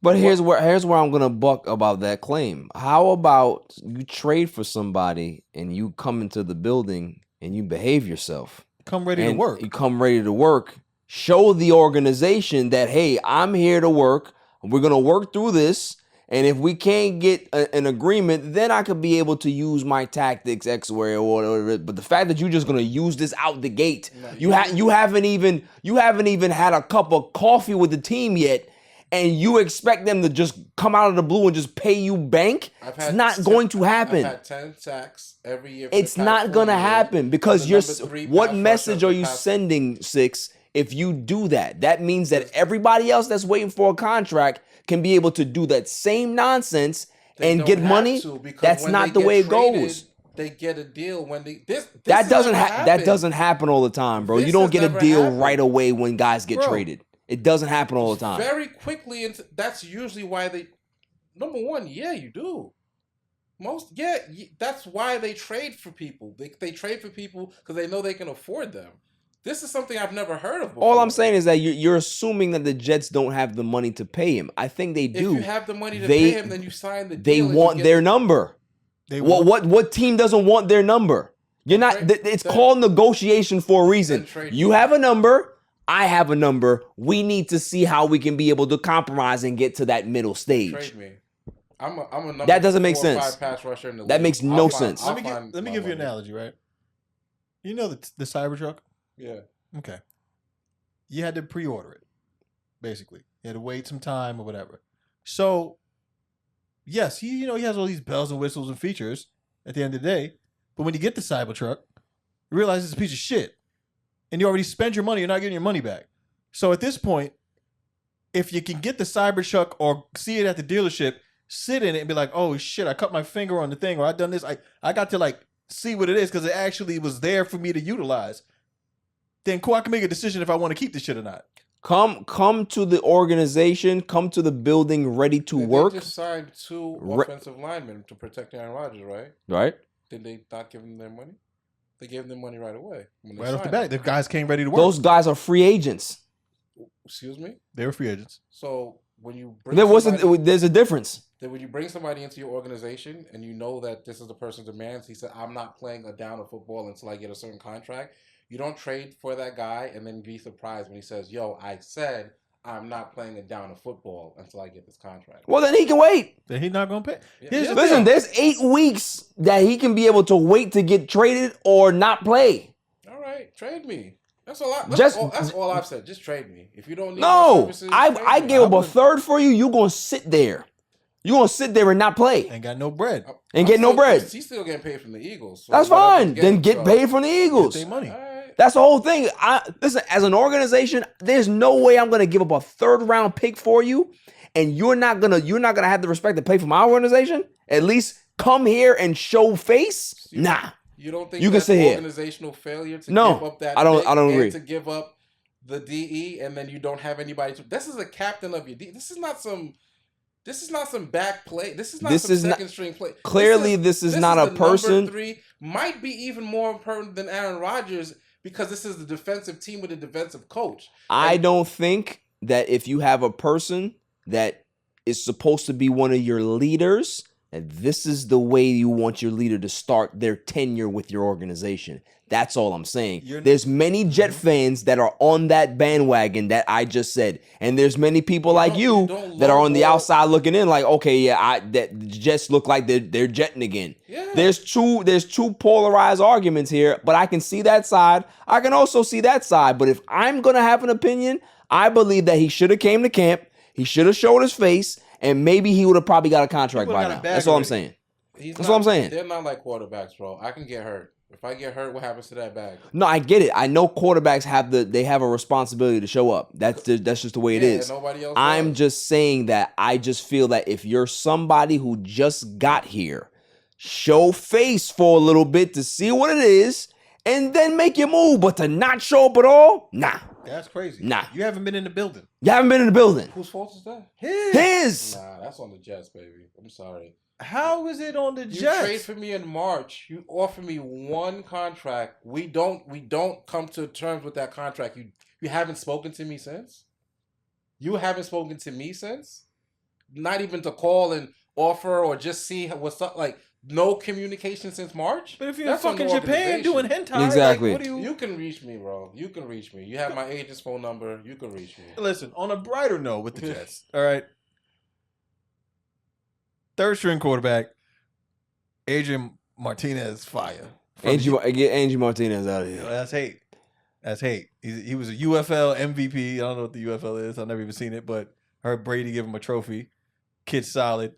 But here's where I'm gonna buck about that claim. How about you trade for somebody and you come into the building and you behave yourself. Come ready to work. You come ready to work. Show the organization that, hey, I'm here to work. We're going to work through this. And if we can't get an agreement, then I could be able to use my tactics X way or whatever. But the fact that you're just going to use this out the gate, you haven't even had a cup of coffee with the team yet, and you expect them to just come out of the blue and just pay you bank? It's not going to happen. I've had 10 sacks every year. It's not going to happen because what message are you sending, Six, if you do that? That means that everybody else that's waiting for a contract can be able to do that same nonsense and get money. That's not the way it goes. They get a deal when that doesn't happen all the time, bro. You don't get a deal right away when guys get traded. It doesn't happen all the time. Very quickly, and that's usually why they. Number one, yeah, you do. That's why they trade for people. They trade for people because they know they can afford them. This is something I've never heard of before. All I'm saying is that you're assuming that the Jets don't have the money to pay him. I think they do. If you have the money to pay him, then you sign the deal. They want their number. What team doesn't want their number? You're not. It's called negotiation for a reason. You have a number. I have a number. We need to see how we can be able to compromise and get to that middle stage. Trade me. I'm a number that doesn't make 4 or sense. 5 pass rusher in the that league. makes no sense. Let me give you an analogy, right? You know the Cybertruck? Yeah. Okay. You had to pre-order it, basically. You had to wait some time or whatever. So, yes, he has all these bells and whistles and features at the end of the day. But when you get the Cybertruck, you realize it's a piece of shit. And you already spent your money. You're not getting your money back. So at this point, if you can get the Cybertruck or see it at the dealership, sit in it and be like, oh, shit, I cut my finger on the thing or I done this. I got to see what it is because it actually was there for me to utilize. Then cool, I can make a decision if I want to keep this shit or not. Come to the organization, come to the building ready to work. They just signed 2 offensive linemen to protect Aaron Rodgers, right? Right. Did they not give them their money? They gave them money right away. Right off the bat, the guys came ready to work. Those guys are free agents. Excuse me? They were free agents. So when you bring there's a difference. Then when you bring somebody into your organization and you know that this is the person's demands, he said, I'm not playing a down of football until I get a certain contract. You don't trade for that guy and then be surprised when he says, yo, I said I'm not playing a down of football until I get this contract. Well, then he can wait. Then he's not going to pay. Listen, there's 8 weeks that he can be able to wait to get traded or not play. All right, trade me. That's all. That's all I've said. Just trade me. If you don't need my services, I gave up a third for you. You're gonna sit there. You're gonna sit there and not play. Ain't got no bread. Get no bread. He's still getting paid from the Eagles. So that's fine. Then get paid from the Eagles. Get their money. That's the whole thing. Listen, as an organization, there's no way I'm gonna give up a 3rd round pick for you, and you're not gonna have the respect to pay for my organization. At least come here and show face. Nah. You don't think you that's can sit organizational failure to give up that I don't agree. To give up the DE and then you don't have anybody to. This is a captain of your DE. This is not some back play. This is not second string play. Clearly, this is not a person. Number 3 might be even more important than Aaron Rodgers because this is the defensive team with a defensive coach. I don't think that if you have a person that is supposed to be one of your leaders, and this is the way you want your leader to start their tenure with your organization. That's all I'm saying. There's many Jet fans that are on that bandwagon that I just said. And there's many people like you that are on the outside looking in like, okay, yeah, that the Jets look like they're jetting again. Yeah. There's two polarized arguments here, but I can see that side. I can also see that side. But if I'm going to have an opinion, I believe that he should have came to camp. He should have showed his face. And maybe he would have probably got a contract by now. That's all I'm saying. That's all I'm saying. They're not like quarterbacks, bro. I can get hurt. If I get hurt, what happens to that bag? No, I get it. I know quarterbacks have a responsibility to show up. That's just the way it is. Nobody else I'm does. just saying that I just feel that if you're somebody who just got here, show face for a little bit to see what it is, and then make your move. But to not show up at all, nah. That's crazy. Nah. You haven't been in the building. You haven't been in the building. Whose fault is that? His. Nah, that's on the Jets, baby. I'm sorry. How is it on the Jets? You trade for me in March. You offer me 1 contract. We don't come to terms with that contract. You haven't spoken to me since? You haven't spoken to me since? Not even to call and offer or just see what's up. Like, no communication since March. But if you're in fucking Japan doing hentai, exactly. Like, what do you can reach me, bro. You can reach me. You have my agent's phone number. You can reach me. Listen, on a brighter note with the Jets, all right. Third string quarterback, Adrian Martinez, fire. Get Angie Martinez out of here. That's hate. That's hate. He was a UFL MVP. I don't know what the UFL is. I've never even seen it, but I heard Brady give him a trophy. Kid's solid.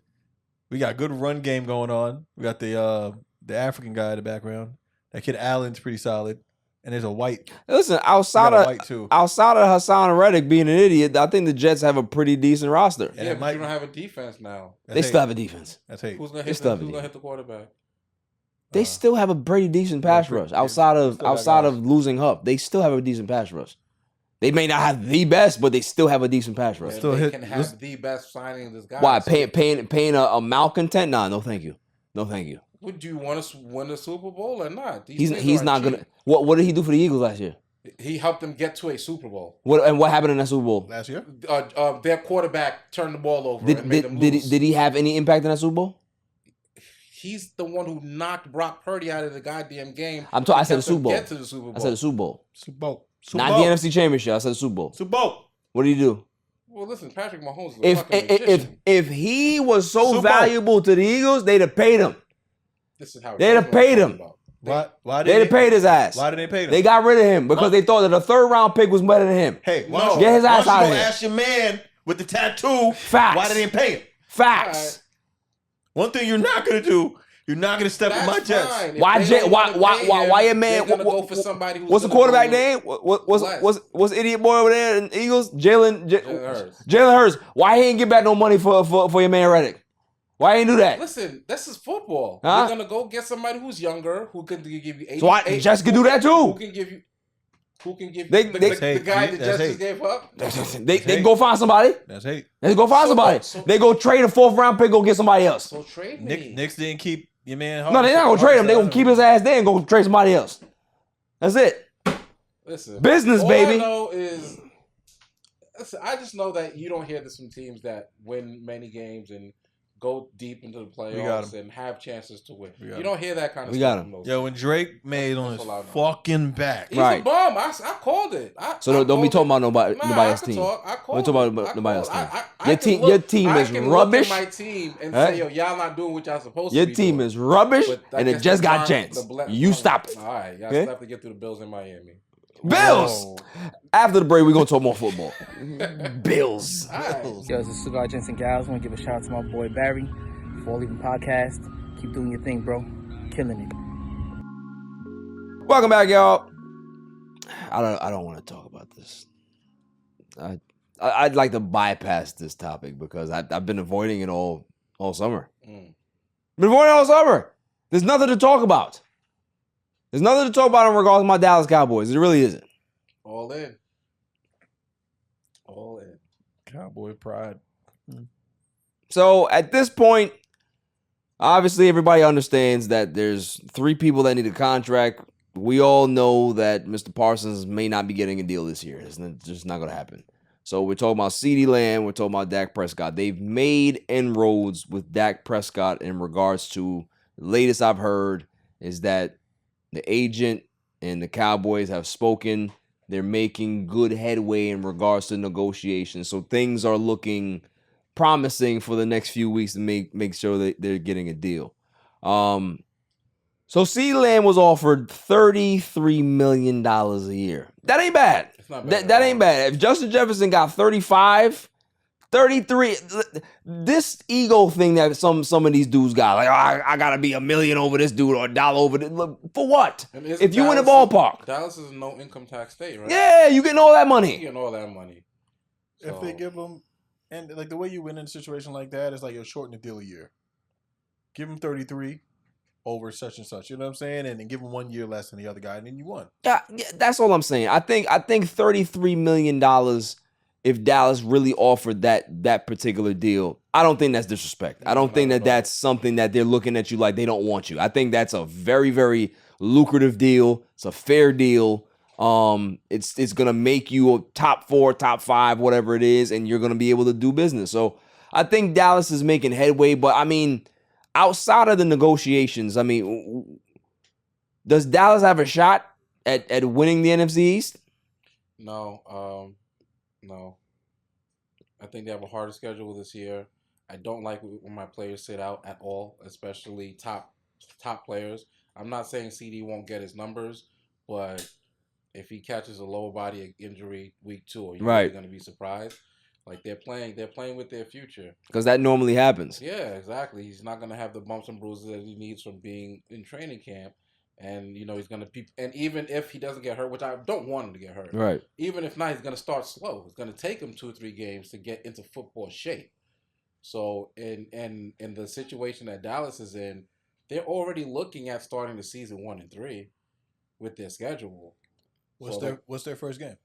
We got good run game going on. We got the African guy in the background. That kid Allen's pretty solid. And there's a white. Listen, outside of Hassan Reddick being an idiot, I think the Jets have a pretty decent roster. Yeah, but you don't have a defense now. They still have a defense. That's hate. Who's gonna hit the quarterback? They still have a pretty decent pass rush outside of losing Huff. They still have a decent pass rush. They may not have the best, but they still have a decent pass rush. They can have the best signing this guy. Why paying a malcontent? Nah, no, thank you. No, thank you. Would you want to win the Super Bowl or not? He's not gonna. What did he do for the Eagles last year? He helped them get to a Super Bowl. What happened in that Super Bowl last year? Their quarterback turned the ball over and made them lose. Did he have any impact in that Super Bowl? He's the one who knocked Brock Purdy out of the goddamn game. I said the Super Bowl. Get to the Super Bowl. I said the Super Bowl. Super Bowl. Not the NFC Championship. I said the Super Bowl. Super Bowl. What did he do? Well, listen, Patrick Mahomes is a fucking magician. If he was so valuable to the Eagles, they'd have paid him. This is how they'd have paid him. Why they'd have paid his ass. Why did they pay him? They got rid of him because they thought that a third round pick was better than him. Hey, get his ass out of here. Ask your man with the tattoo. Facts. Why did they pay him? Facts. One thing you're not gonna do. You're not gonna step in my Jets. Why your man? Go for somebody what's the quarterback name? What's idiot boy over there in Eagles? Jalen Hurts. Why he ain't get back no money for your man Reddick? Why ain't do that? Listen, this is football. Huh? You're gonna go get somebody who's younger who can give you 80. So Jets can do that too. Who can give the guy that Jets just gave up? They go find somebody. That's hate. They go find somebody. They go trade a 4th round pick. Go get somebody else. So trade me. Knicks didn't keep your man. No, they're not gonna trade him. They're gonna keep his ass there and go trade somebody else. That's it. Listen, business, baby. All I know is, I just know that you don't hear this from teams that win many games and go deep into the playoffs and have chances to win. You don't hear that kind of stuff from those. Yo, when Drake made on his fucking back. He's a bum. I called it. Don't be talking about nobody else's team. Don't talk about nobody else's team. Your team is rubbish. I can look at my team and say, yo, y'all not doing what y'all supposed to Your be team doing. is rubbish, and it just got a chance. You stop it. All right, y'all still have to get through the Bills in Miami. Bills! Whoa. After the break, we're going to talk more football. Bills. Right. Yo, this is Cigar Gents and Gals. I want to give a shout out to my boy Barry for All Even Podcast. Keep doing your thing, bro. Killing it. Welcome back, y'all. I don't want to talk about this. I'd like to bypass this topic because I've been avoiding it all summer. Been avoiding it all summer. There's nothing to talk about. There's nothing to talk about in regards to my Dallas Cowboys. It really isn't. All in. Cowboy pride. So at this point, obviously everybody understands that there's 3 people that need a contract. We all know that Mr. Parsons may not be getting a deal this year. It's just not going to happen. So we're talking about CeeDee Lamb. We're talking about Dak Prescott. They've made inroads with Dak Prescott in regards to the latest I've heard is that the agent and the Cowboys have spoken. They're making good headway in regards to negotiations. So things are looking promising for the next few weeks to make sure that they're getting a deal. So CeeDee Lamb was offered $33 million a year. That ain't bad. It's not bad. That ain't bad. If Justin Jefferson got 35, 33, this ego thing that some of these dudes got, like, oh, I gotta be $1 million over this dude or $1 over this. For what? I mean, if you in the ballpark. Dallas is a no income tax state, right? Yeah, you getting all that money. You getting all that money. So. If they give them, and like the way you win in a situation like that is like you're shorting the deal a year. Give them 33 over such and such. You know what I'm saying? And then give them 1 year less than the other guy, and then you won. Yeah, that's all I'm saying. I think $33 million. If Dallas really offered that particular deal, I don't think that's disrespect. I don't think that that's something that they're looking at you like they don't want you. I think that's a very, very lucrative deal. It's a fair deal. It's gonna make you a top 4, top 5, whatever it is, and you're gonna be able to do business. So I think Dallas is making headway. But I mean, outside of the negotiations, I mean, does Dallas have a shot at winning the NFC East? No. No. I think they have a harder schedule this year. I don't like when my players sit out at all, especially top players. I'm not saying CeeDee won't get his numbers, but if he catches a lower body injury week 2, you're really going to be surprised. Like they're playing with their future. Because that normally happens. Yeah, exactly. He's not going to have the bumps and bruises that he needs from being in training camp. And, you know, he's going to be... And even if he doesn't get hurt, which I don't want him to get hurt. Right. Even if not, he's going to start slow. It's going to take him 2 or 3 games to get into football shape. So, in the situation that Dallas is in, they're already looking at starting the season 1-3 with their schedule. What's their first game?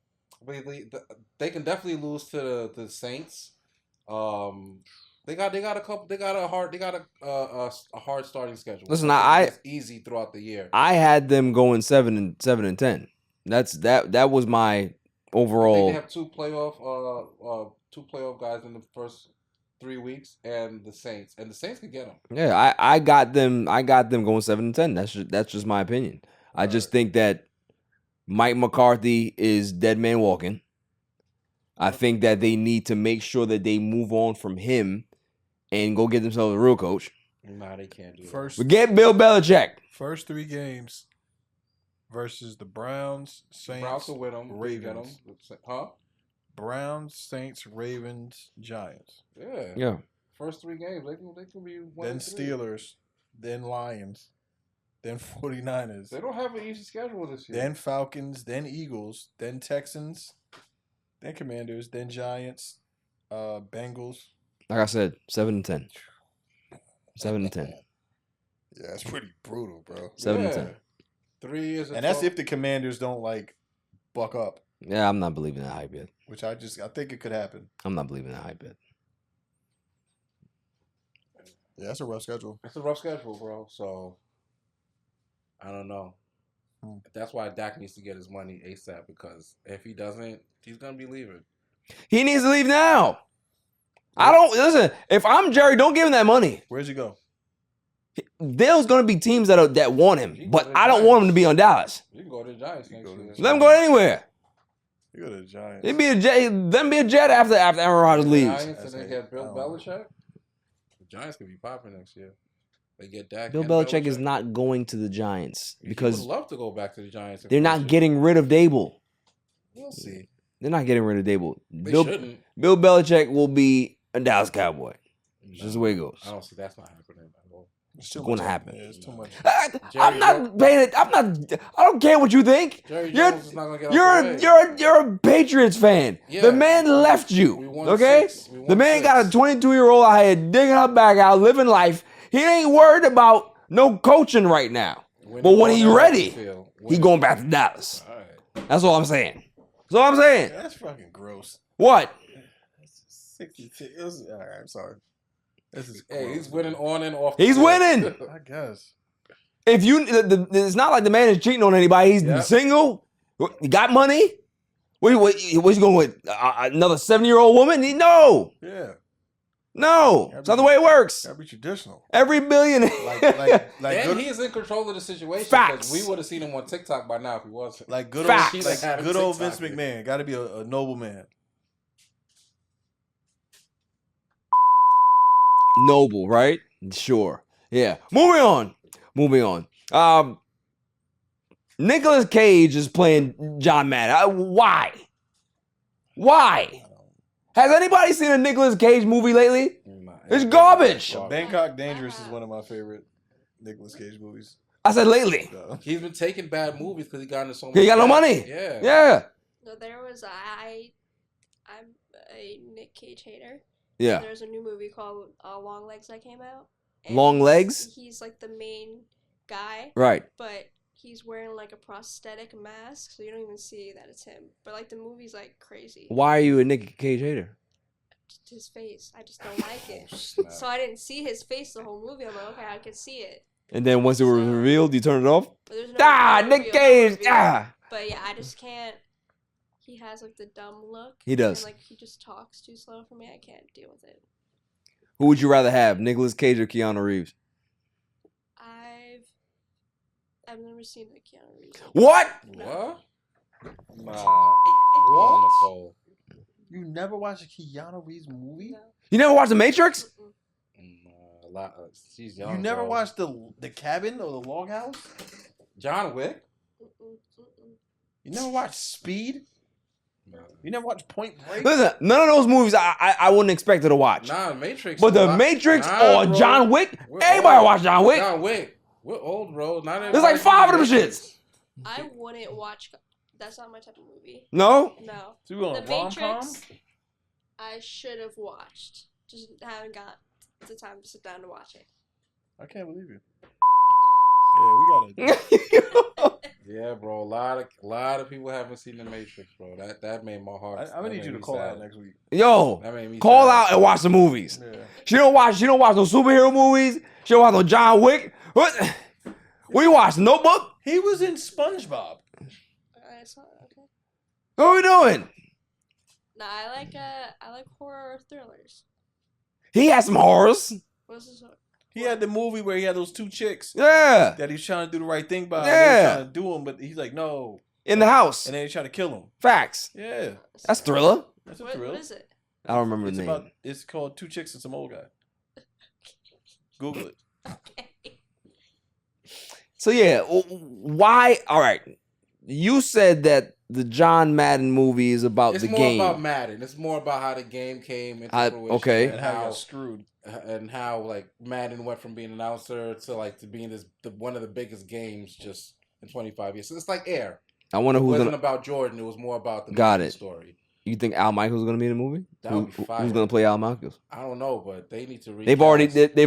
They can definitely lose to the Saints. They got a hard starting schedule. Listen, it's easy throughout the year. I had them going 7-10. That was my overall. They have 2 playoff guys in the first 3 weeks, and the Saints could get them. Yeah, I got them going 7-10. That's just my opinion. I just think that Mike McCarthy is dead man walking. I think that they need to make sure that they move on from him and go get themselves a real coach. Nah, they can't do that. We get Bill Belichick. First 3 games versus the Browns, Saints, Ravens. Huh? Browns, Saints, Ravens, Giants. Yeah. First 3 games, they can be 1-3. Then Steelers, then Lions, then 49ers. They don't have an easy schedule this year. Then Falcons, then Eagles, then Texans, then Commanders, then Giants, Bengals. Like I said, 7-10. 7-10. Yeah, that's pretty brutal, bro. 7-10. 3 years. And that's if the Commanders don't buck up. Yeah, I'm not believing that hype yet. Which I think it could happen. I'm not believing that hype yet. Yeah, that's a rough schedule. It's a rough schedule, bro. So I don't know. That's why Dak needs to get his money ASAP, because if he doesn't, he's gonna be leaving. He needs to leave now. Listen. If I'm Jerry, don't give him that money. Where's he go? There's gonna be teams that want him, but I don't want him to be on Dallas. You can go to the Giants next year. Let him go anywhere. You go to the Giants. Them be a Jet after Aaron Rodgers leaves. Giants, and they get Bill Belichick. The Giants could be popping next year. They get Dak. Bill Belichick is not going to the Giants because he would love to go back to the Giants. They're not getting rid of Dable. We'll see. They're not getting rid of Dable. They shouldn't. Bill Belichick will be a Dallas Cowboy. It's just the way it goes. I don't see that's not happening at all. It's going to happen. It's too much. I'm not paying it. I don't care what you think. Jerry Jones is not gonna get you're a Patriots fan. Yeah. The man left you. Okay? The man got a 22-year-old out here digging her back out, living life. He ain't worried about no coaching right now. But when he's ready, he going back to Dallas. All right. That's all I'm saying. That's all I'm saying. That's fucking gross. What? 62. All right, I'm sorry. He's winning on and off. He's winning. I guess. If it's not like the man is cheating on anybody. He's single. He got money. What's he going with? Another 70-year-old woman? No. Yeah. No. It's not the way it works. Gotta be traditional. Every billionaire. And he's in control of the situation. Facts. We would have seen him on TikTok by now if he wasn't. Like good Facts. old Vince McMahon. Got to be a noble man. Noble, right? Sure. Yeah. Moving on. Nicolas Cage is playing John Madden. Why? Has anybody seen a Nicolas Cage movie lately? It's garbage. Bangkok Dangerous is one of my favorite Nicolas Cage movies. I said lately. He's been taking bad movies because he got into so much. He got no money. Yeah. No, there was I'm a Nick Cage hater. Yeah. There's a new movie called Long Legs that came out. Long Legs? He's like the main guy. Right. But he's wearing like a prosthetic mask, so you don't even see that it's him. But like the movie's like crazy. Why are you a Nick Cage hater? Just his face. I just don't like it. So I didn't see his face the whole movie. I'm like, okay, I could see it. And then once it was revealed, you turned it off? No Nick Cage! But yeah, I just can't. He has like the dumb look. He does. And like he just talks too slow for me. I can't deal with it. Who would you rather have, Nicolas Cage or Keanu Reeves? never seen the Keanu Reeves. What? What? Nah. What? You never watched a Keanu Reeves movie? No. You never watched The Matrix? She's young. You never bro. watched the cabin or the log house? John Wick? You never watched Speed? No. You never watched Point Break? Listen, none of those movies I wouldn't expect her to watch. Nah, Matrix. But The Matrix or bro. John Wick, We're everybody old. watch John Wick. John Wick. We're old, bro. There's like 5 of them shits. I wouldn't watch. That's not my type of movie. No? No. So you on The a rom-com? Matrix, I should have watched. Just haven't got the time to sit down to watch it. I can't believe you. Yeah, we gotta. Yeah, bro. A lot of people haven't seen The Matrix, bro. That made my heart. I'm gonna need you to call out next week. Yo, That made me call sad. out and watch the movies. Yeah. She don't watch no superhero movies. She don't watch no John Wick. What you watch? Notebook? He was in SpongeBob. Okay. What are we doing? No, I like horror thrillers. He had some horrors. What's this one? He had the movie where he had those 2 chicks Yeah. that he's trying to do the right thing by. Yeah. And they trying to do them, but he's like, no. In the house. And then they try to kill him. Facts. Yeah. That's Thriller. That's a What thrill. is it? I don't remember the name. It's called 2 Chicks and Some Old Guy. Google it. Okay. So yeah, why? All right. You said that the John Madden movie is about It's the more game. about Madden. It's more about how the game came into fruition. okay. And how he got screwed. And how like Madden went from being an announcer to being one of the biggest games just in 25 years. So it's like Air. I wonder It who's wasn't gonna. about Jordan. It was more about the Got movie it. story. You think Al Michaels is gonna be in the movie? That would be fire. Who's gonna play Al Michaels? I don't know, but they need to. They've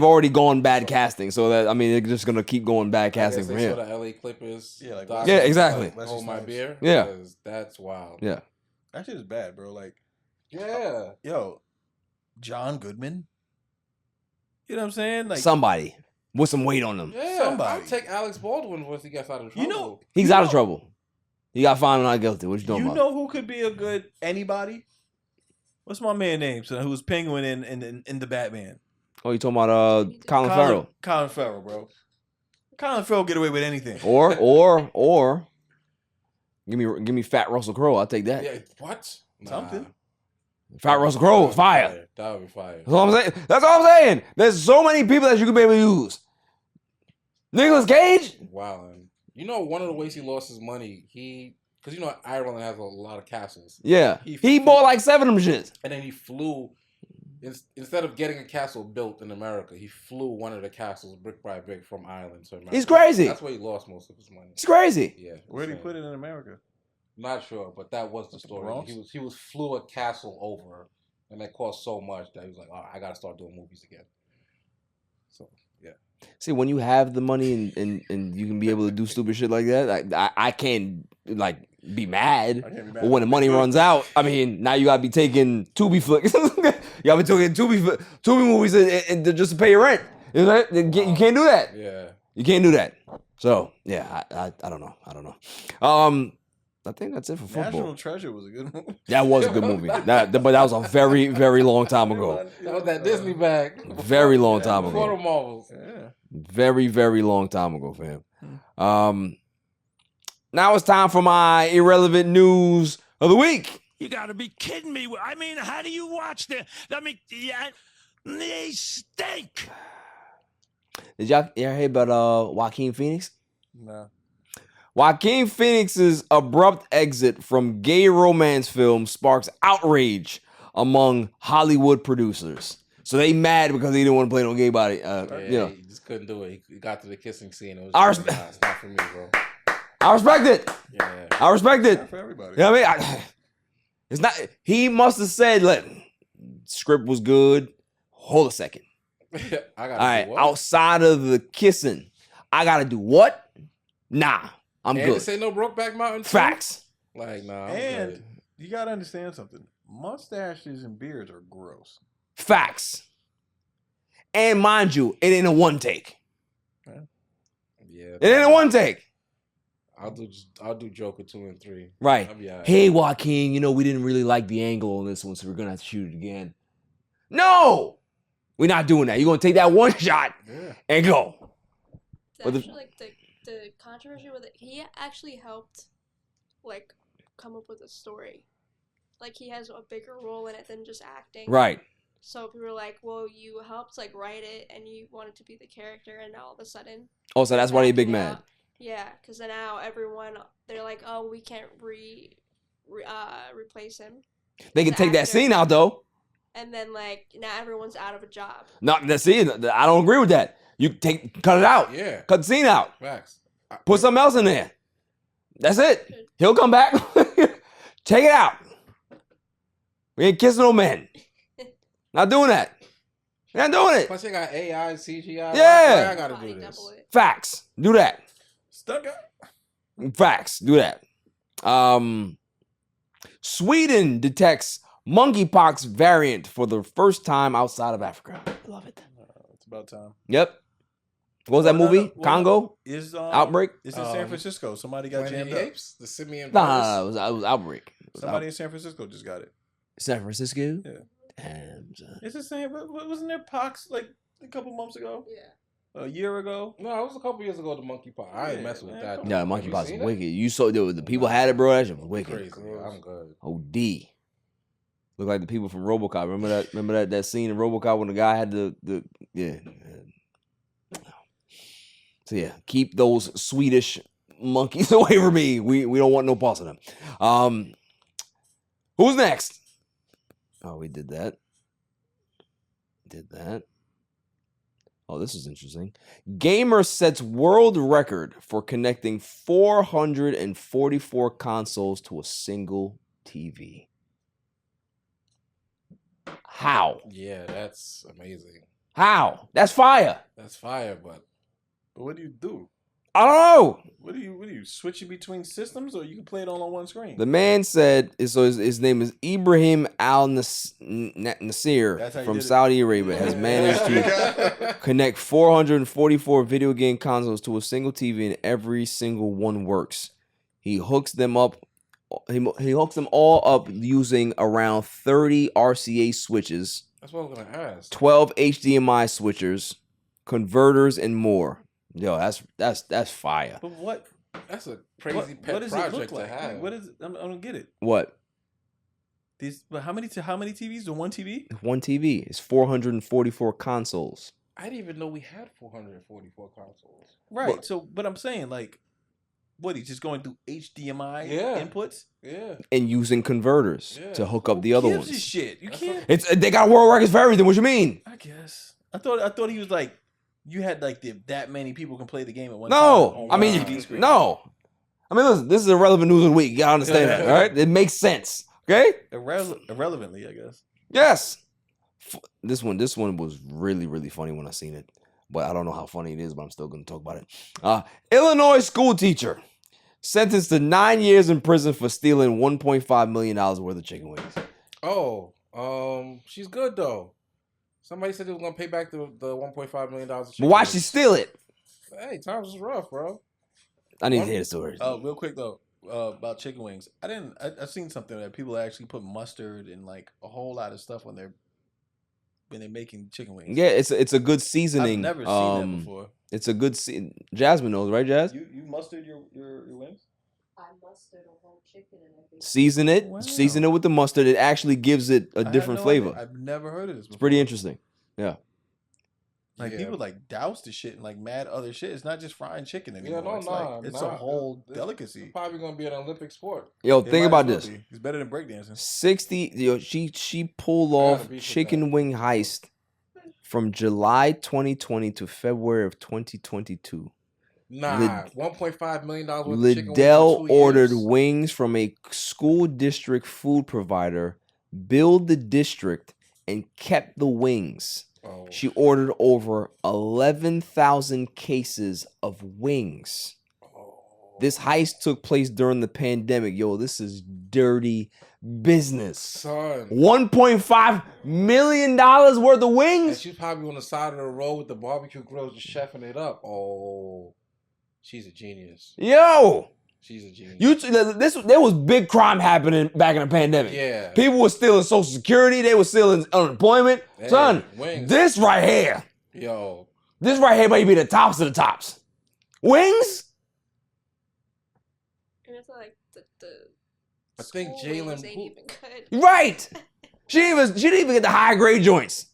already gone bad casting, so that I mean they're just gonna keep going bad casting from here. here. The LA Clippers. Yeah, like Yeah, exactly. Like, hold my beer. Yeah. 'Cause that's wild. Yeah. That shit is bad, bro. Like, Yeah. yo, John Goodman. You know what I'm saying? Like Somebody with some weight on them. Yeah. Somebody. I'll take Alex Baldwin once he gets out of trouble. You know, He's out of trouble. He got found not guilty. What you talking you about? know who could be a good anybody? What's my man name? So who's Penguin in the Batman? Oh, you talking about Colin Farrell? Colin Farrell, bro. Colin Farrell get away with anything. Or give me Fat Russell Crowe. I'll take that. Yeah. What? Something. Fat Russell Crowe was fire. That would be fire. That's all I'm saying. That's all I'm saying. There's so many people that you could be able to use. Nicolas Cage. Wow. And you know, one of the ways he lost his money, because you know Ireland has a lot of castles. Yeah. He He bought like 7 of them shits. And then he flew. Instead of getting a castle built in America, he flew one of the castles brick by brick from Ireland to America. He's crazy. That's where he lost most of his money. It's crazy. Yeah. Where'd he put it in America? Not sure, but that was the story. Bronx? He was flew a castle over, and that cost so much that he was like, "Oh, I gotta start doing movies again." So yeah. See, when you have the money and you can be able to do stupid shit like that, I can't like be mad. I can't be mad. But when the money runs out, I mean, now you gotta be taking Tubi flicks. You gotta be taking Tubi movies and just to pay your rent. You can't do that. Yeah. You can't do that. So yeah, I don't know. I think that's it for football. National Treasure was a good movie. That was a good movie. But that was a very, very long time ago. That was that Disney bag. Very long time Before the ago. Marvels. Yeah. Very, very long time ago, fam. Now it's time for my irrelevant news of the week. You gotta be kidding me. I mean, how do you watch the? I mean, yeah, they stink. Did y'all hear about Joaquin Phoenix? No. Joaquin Phoenix's abrupt exit from gay romance films sparks outrage among Hollywood producers. So they mad because he didn't want to play no gay body. He just couldn't do it. He got to the kissing scene. It was I just, nah, it's not for me, bro. I respect it. Yeah. I respect it. Not for everybody. You know what I mean? It's not. He must have said, "Look, script was good. Hold a second. I gotta All right, do what? outside of the kissing, I gotta do what? Nah, I'm And good. to say no Brokeback Mountain. too? Facts. Like nah. I'm And good. you gotta understand something. Mustaches and beards are gross. Facts. And mind you, it ain't a one take. Yeah. It ain't a one take. I'll do Joker 2 and 3. Right. I'll be all right. Hey, Joaquin, we didn't really like the angle on this one, so we're gonna have to shoot it again. No, we're not doing that. You're gonna take that one shot Yeah. and go. It's But the- actually like the the controversy with it, he actually helped, like, come up with a story. Like, he has a bigger role in it than just acting. Right. So people were like, well, you helped, like, write it, and you wanted to be the character, and now all of a sudden... Oh, so that's why they big mad. Out. Yeah, because then now everyone, they're like, oh, we can't replace him. They can take that scene out, though. And then, like, now everyone's out of a job. No, that scene, I don't agree with that. You cut it out. Yeah. Cut the scene out. Facts. Put something else in there. That's it. He'll come back. Take it out. We ain't kissing no men. Not doing that. Not doing it. Plus, they got AI, CGI. Yeah. I gotta do this. Facts. Do that. Stuck up. Facts. Do that. Sweden detects monkeypox variant for the first time outside of Africa. Love it. It's about time. Yep. What was that movie? Congo? Is Outbreak? It's in San Francisco. Somebody got jammed up. Apes? The simian Nah, it was Outbreak. Somebody in San Francisco just got it. San Francisco? Yeah. Damn, son. It's the same. Wasn't there pox like a couple months ago? Yeah. A year ago? No, it was a couple years ago, the monkeypox. I ain't messing with that. Yeah, monkeypox is wicked. You saw the people had it, bro. That shit was wicked. Crazy. Yeah, I'm good. OD. Look like the people from RoboCop. Remember that scene in RoboCop when the guy had the yeah. So yeah, keep those Swedish monkeys away from me. We don't want no parts of them. Who's next? Oh, we did that. Oh, this is interesting. Gamer sets world record for connecting 444 consoles to a single TV. How? Yeah, that's amazing. How? That's fire. That's fire, but what do you do? I don't know. What do you switch it between systems, or you can play it all on one screen? The man said, so his name is Ibrahim Al Nasir from Saudi Arabia, has managed to connect 444 video game consoles to a single TV, and every single one works. He hooks them up. He hooks them all up using around 30 RCA switches. That's what I'm gonna ask. 12 HDMI switchers, converters, and more. Yo, that's fire. But what? That's a crazy pet project to have. Like, what is? I don't get it. What? These? But how many TVs? The one TV? One TV. It's 444 consoles. I didn't even know we had 444 consoles. Right. But I'm saying, like, what? He's just going through HDMI inputs? Yeah. And using converters to hook up the other ones. This shit. You can't. They got world records for everything. What you mean? I guess. I thought he was like, you had like that many people can play the game at one time. No, no. I mean, listen, this is irrelevant news of the week. You gotta understand that, all right? It makes sense. Okay? Irrelevantly, I guess. Yes. This one was really, really funny when I seen it. But I don't know how funny it is, but I'm still gonna talk about it. Illinois school teacher sentenced to 9 years in prison for stealing $1.5 million worth of chicken wings. Oh, she's good though. Somebody said they were gonna pay back the $1.5 million. But why she steal it? Hey, times is rough, bro. I need to hear the story. Real quick though, about chicken wings. I've seen something that people actually put mustard and like a whole lot of stuff when they're making chicken wings. Yeah, it's a good seasoning. I've never seen that before. It's a good Jasmine knows, right, Jazz? You mustard your wings? I mustard a whole chicken and everything. Season it. Wow. Season it with the mustard. It actually gives it a different flavor. I've never heard of this before. It's pretty interesting. Yeah. Like people like douse the shit and like mad other shit. It's not just frying chicken anymore. It's a whole delicacy. It's probably gonna be an Olympic sport. Yo, think about this. It's better than breakdancing. 60. Yo, she pulled off chicken wing heist from July 2020 to February of 2022. Nah, $1.5 million worth of chicken Liddell ordered wings from a school district food provider, billed the district, and kept the wings. Oh. She ordered over 11,000 cases of wings. Oh. This heist took place during the pandemic. Yo, this is dirty business. Son. $1.5 million worth of wings? And she's probably on the side of the road with the barbecue grill just chefing it up. Oh. She's a genius. Yo, she's a genius. There was big crime happening back in the pandemic. Yeah, people were stealing Social Security. They were stealing unemployment. Hey, son, wings. This right here. Yo, this right here might be the tops of the tops. Wings. I think school wings Jalen. ain't even good. Right. She didn't even get the high grade joints.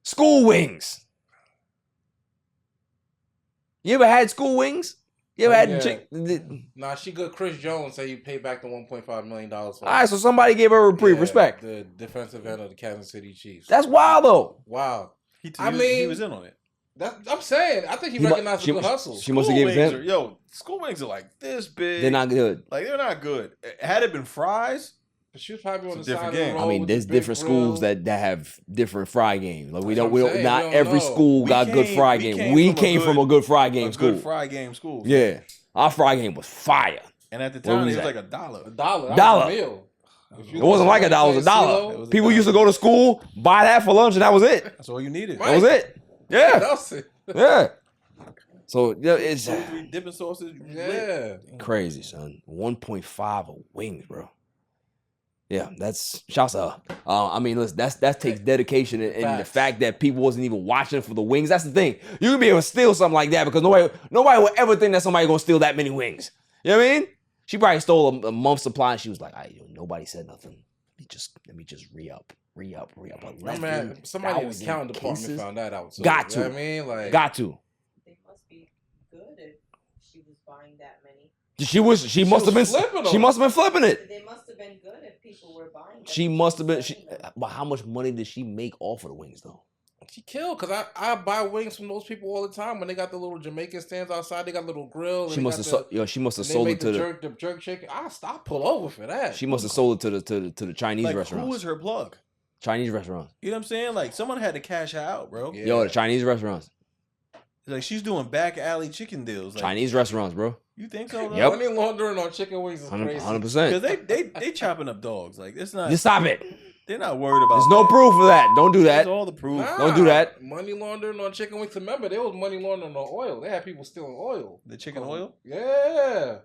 School wings. You ever had school wings? You ever had? Nah, she good. Chris Jones said you pay back the $1.5 million. All right, so somebody gave her a reprieve. Respect. The defensive end of the Kansas City Chiefs. That's wild though. Wow. He was in on it. I'm saying. I think he recognized the good hustle. She must have given it to him. Yo, school wings are like this big. They're not good. Like they're not good. Had it been fries, but she was probably on the different side game. Of the road. I mean, there's different schools that have different fry games. Like we don't not every know. school got good fry game. We came from a good fry game school. Good fry game school. Yeah, our fry game was fire. And at the time, it was like $1. $1. Meal. It wasn't like $1. It was $1. People used to go to school, buy that for lunch, and that was it. That's all you needed. That was it. Yeah. That's it. Yeah. So yeah, it's dipping sauces. Yeah. Crazy, son. 1.5 of wings, bro. Yeah, that's shouts out. I mean, listen, that takes dedication and the fact that people wasn't even watching for the wings. That's the thing. You can be able to steal something like that because nobody will ever think that somebody gonna steal that many wings. You know what I mean? She probably stole a month's supply and she was like, nobody said nothing. Let me just re-up. Man, somebody in the accounting department found that out. So, got to. You know what I mean? Like, got to. They must be good if she was buying that many. She must have been flipping it. They must have been good if people were buying them. She must have been. But how much money did she make off of the wings though? She killed because I buy wings from those people all the time when they got the little Jamaican stands outside. They got a little grill. She must have. She must have sold it to the jerk chicken. I pull over for that. She must have sold it to the Chinese restaurants. Who was her plug? Chinese restaurants. You know what I'm saying? Like someone had to cash her out, bro. Yeah. Yo, the Chinese restaurants. Like she's doing back alley chicken deals. Like, Chinese restaurants, bro. You think so? Though? Yep. Money laundering on chicken wings is crazy. 100%. Because they chopping up dogs. Like it's not. Just stop it. They're not worried about. There's no proof of that. Don't do that. There's all the proof. Nah, don't do that. Money laundering on chicken wings. Remember, there was money laundering on oil. They had people stealing oil. The chicken oil? Yeah.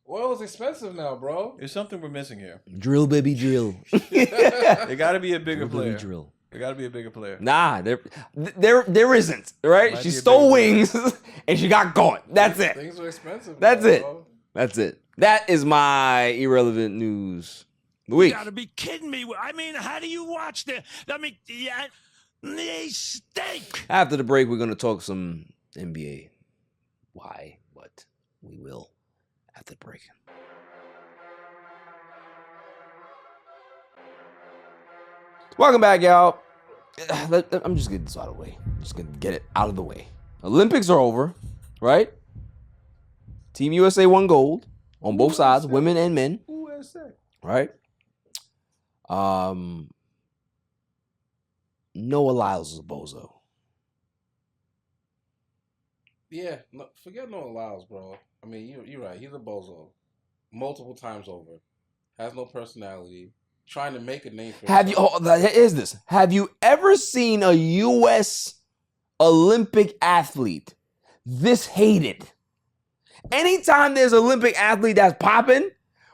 Oil is expensive now, bro. There's something we're missing here. Drill, baby, drill. There got to be a bigger player. Drill. There got to be a bigger player. Nah, there isn't. Right? She stole wings and she got caught. That's it. Things are expensive. That's now, it. Bro. That's it. That is my irrelevant news. The week. You gotta be kidding me. I mean, how do you watch the? I mean, they stink. After the break, we're going to talk some NBA. Why? But we will after the break. Welcome back, y'all. I'm just getting this out of the way. Just going to get it out of the way. Olympics are over, right? Team USA won gold on both sides, women and men. USA. Right? Noah Lyles is a bozo. Yeah, forget Noah Lyles, bro. I mean, you're right. He's a bozo. Multiple times over. Has no personality. Trying to make a name for himself. Have you ever seen a U.S. Olympic athlete this hated? Anytime there's an Olympic athlete that's popping,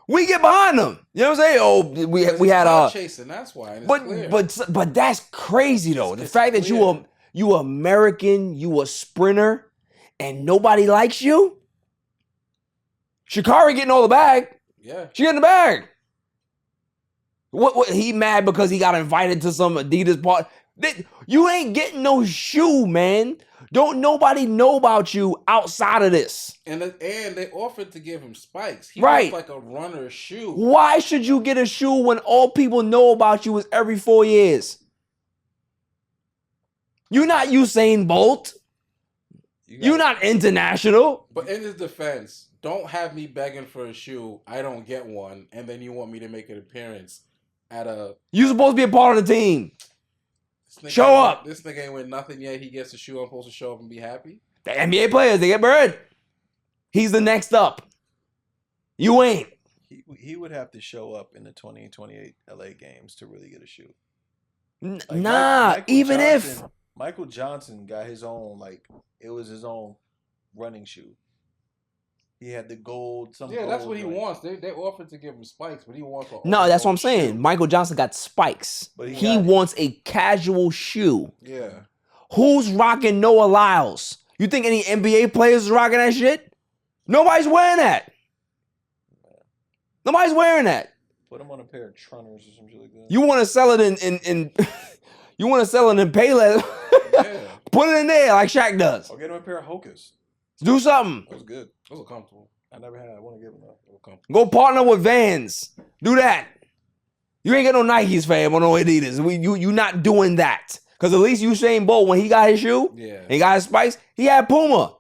we get behind them. You know what I'm saying? Oh, we had chasing. That's why. But that's crazy though. The fact that you American, you a sprinter, and nobody likes you. Sha'Carri getting all the bag. Yeah, she getting the bag. What he mad because he got invited to some Adidas party? You ain't getting no shoe, man. Don't nobody know about you outside of this. And they offered to give him spikes. He right. wants like a runner shoe. Why should you get a shoe when all people know about you is every 4 years? You're not Usain Bolt. You're not international. But in his defense, don't have me begging for a shoe. I don't get one. And then you want me to make an appearance at a... You're supposed to be a part of the team. Show up. This nigga ain't win nothing yet. He gets a shoe. I'm supposed to show up and be happy. The NBA players, they get bread. He's the next up. You ain't. He would have to show up in the 2028 LA games to really get a shoe. Even if Michael Johnson got his own, it was his own running shoe. He had the gold. That's what he wants. They offered to give him spikes, but he wants a... No, that's what I'm saying. Shoe. Michael Johnson got spikes. But he wants a casual shoe. Yeah. Who's rocking Noah Lyles? You think any NBA players is rocking that shit? Nobody's wearing that. Nobody's wearing that. Put them on a pair of Trunners or something like that. You want to sell it in you want to sell it in Payless? Yeah. Put it in there like Shaq does. Or get him a pair of Hokas. Do something. That was good. Those are comfortable. I never had. I want to get them though. They were comfortable. Go partner with Vans. Do that. You ain't got no Nikes, fam, or no Adidas. You not doing that. Because at least Usain Bolt, when he got his shoe, he got his spikes, he had Puma.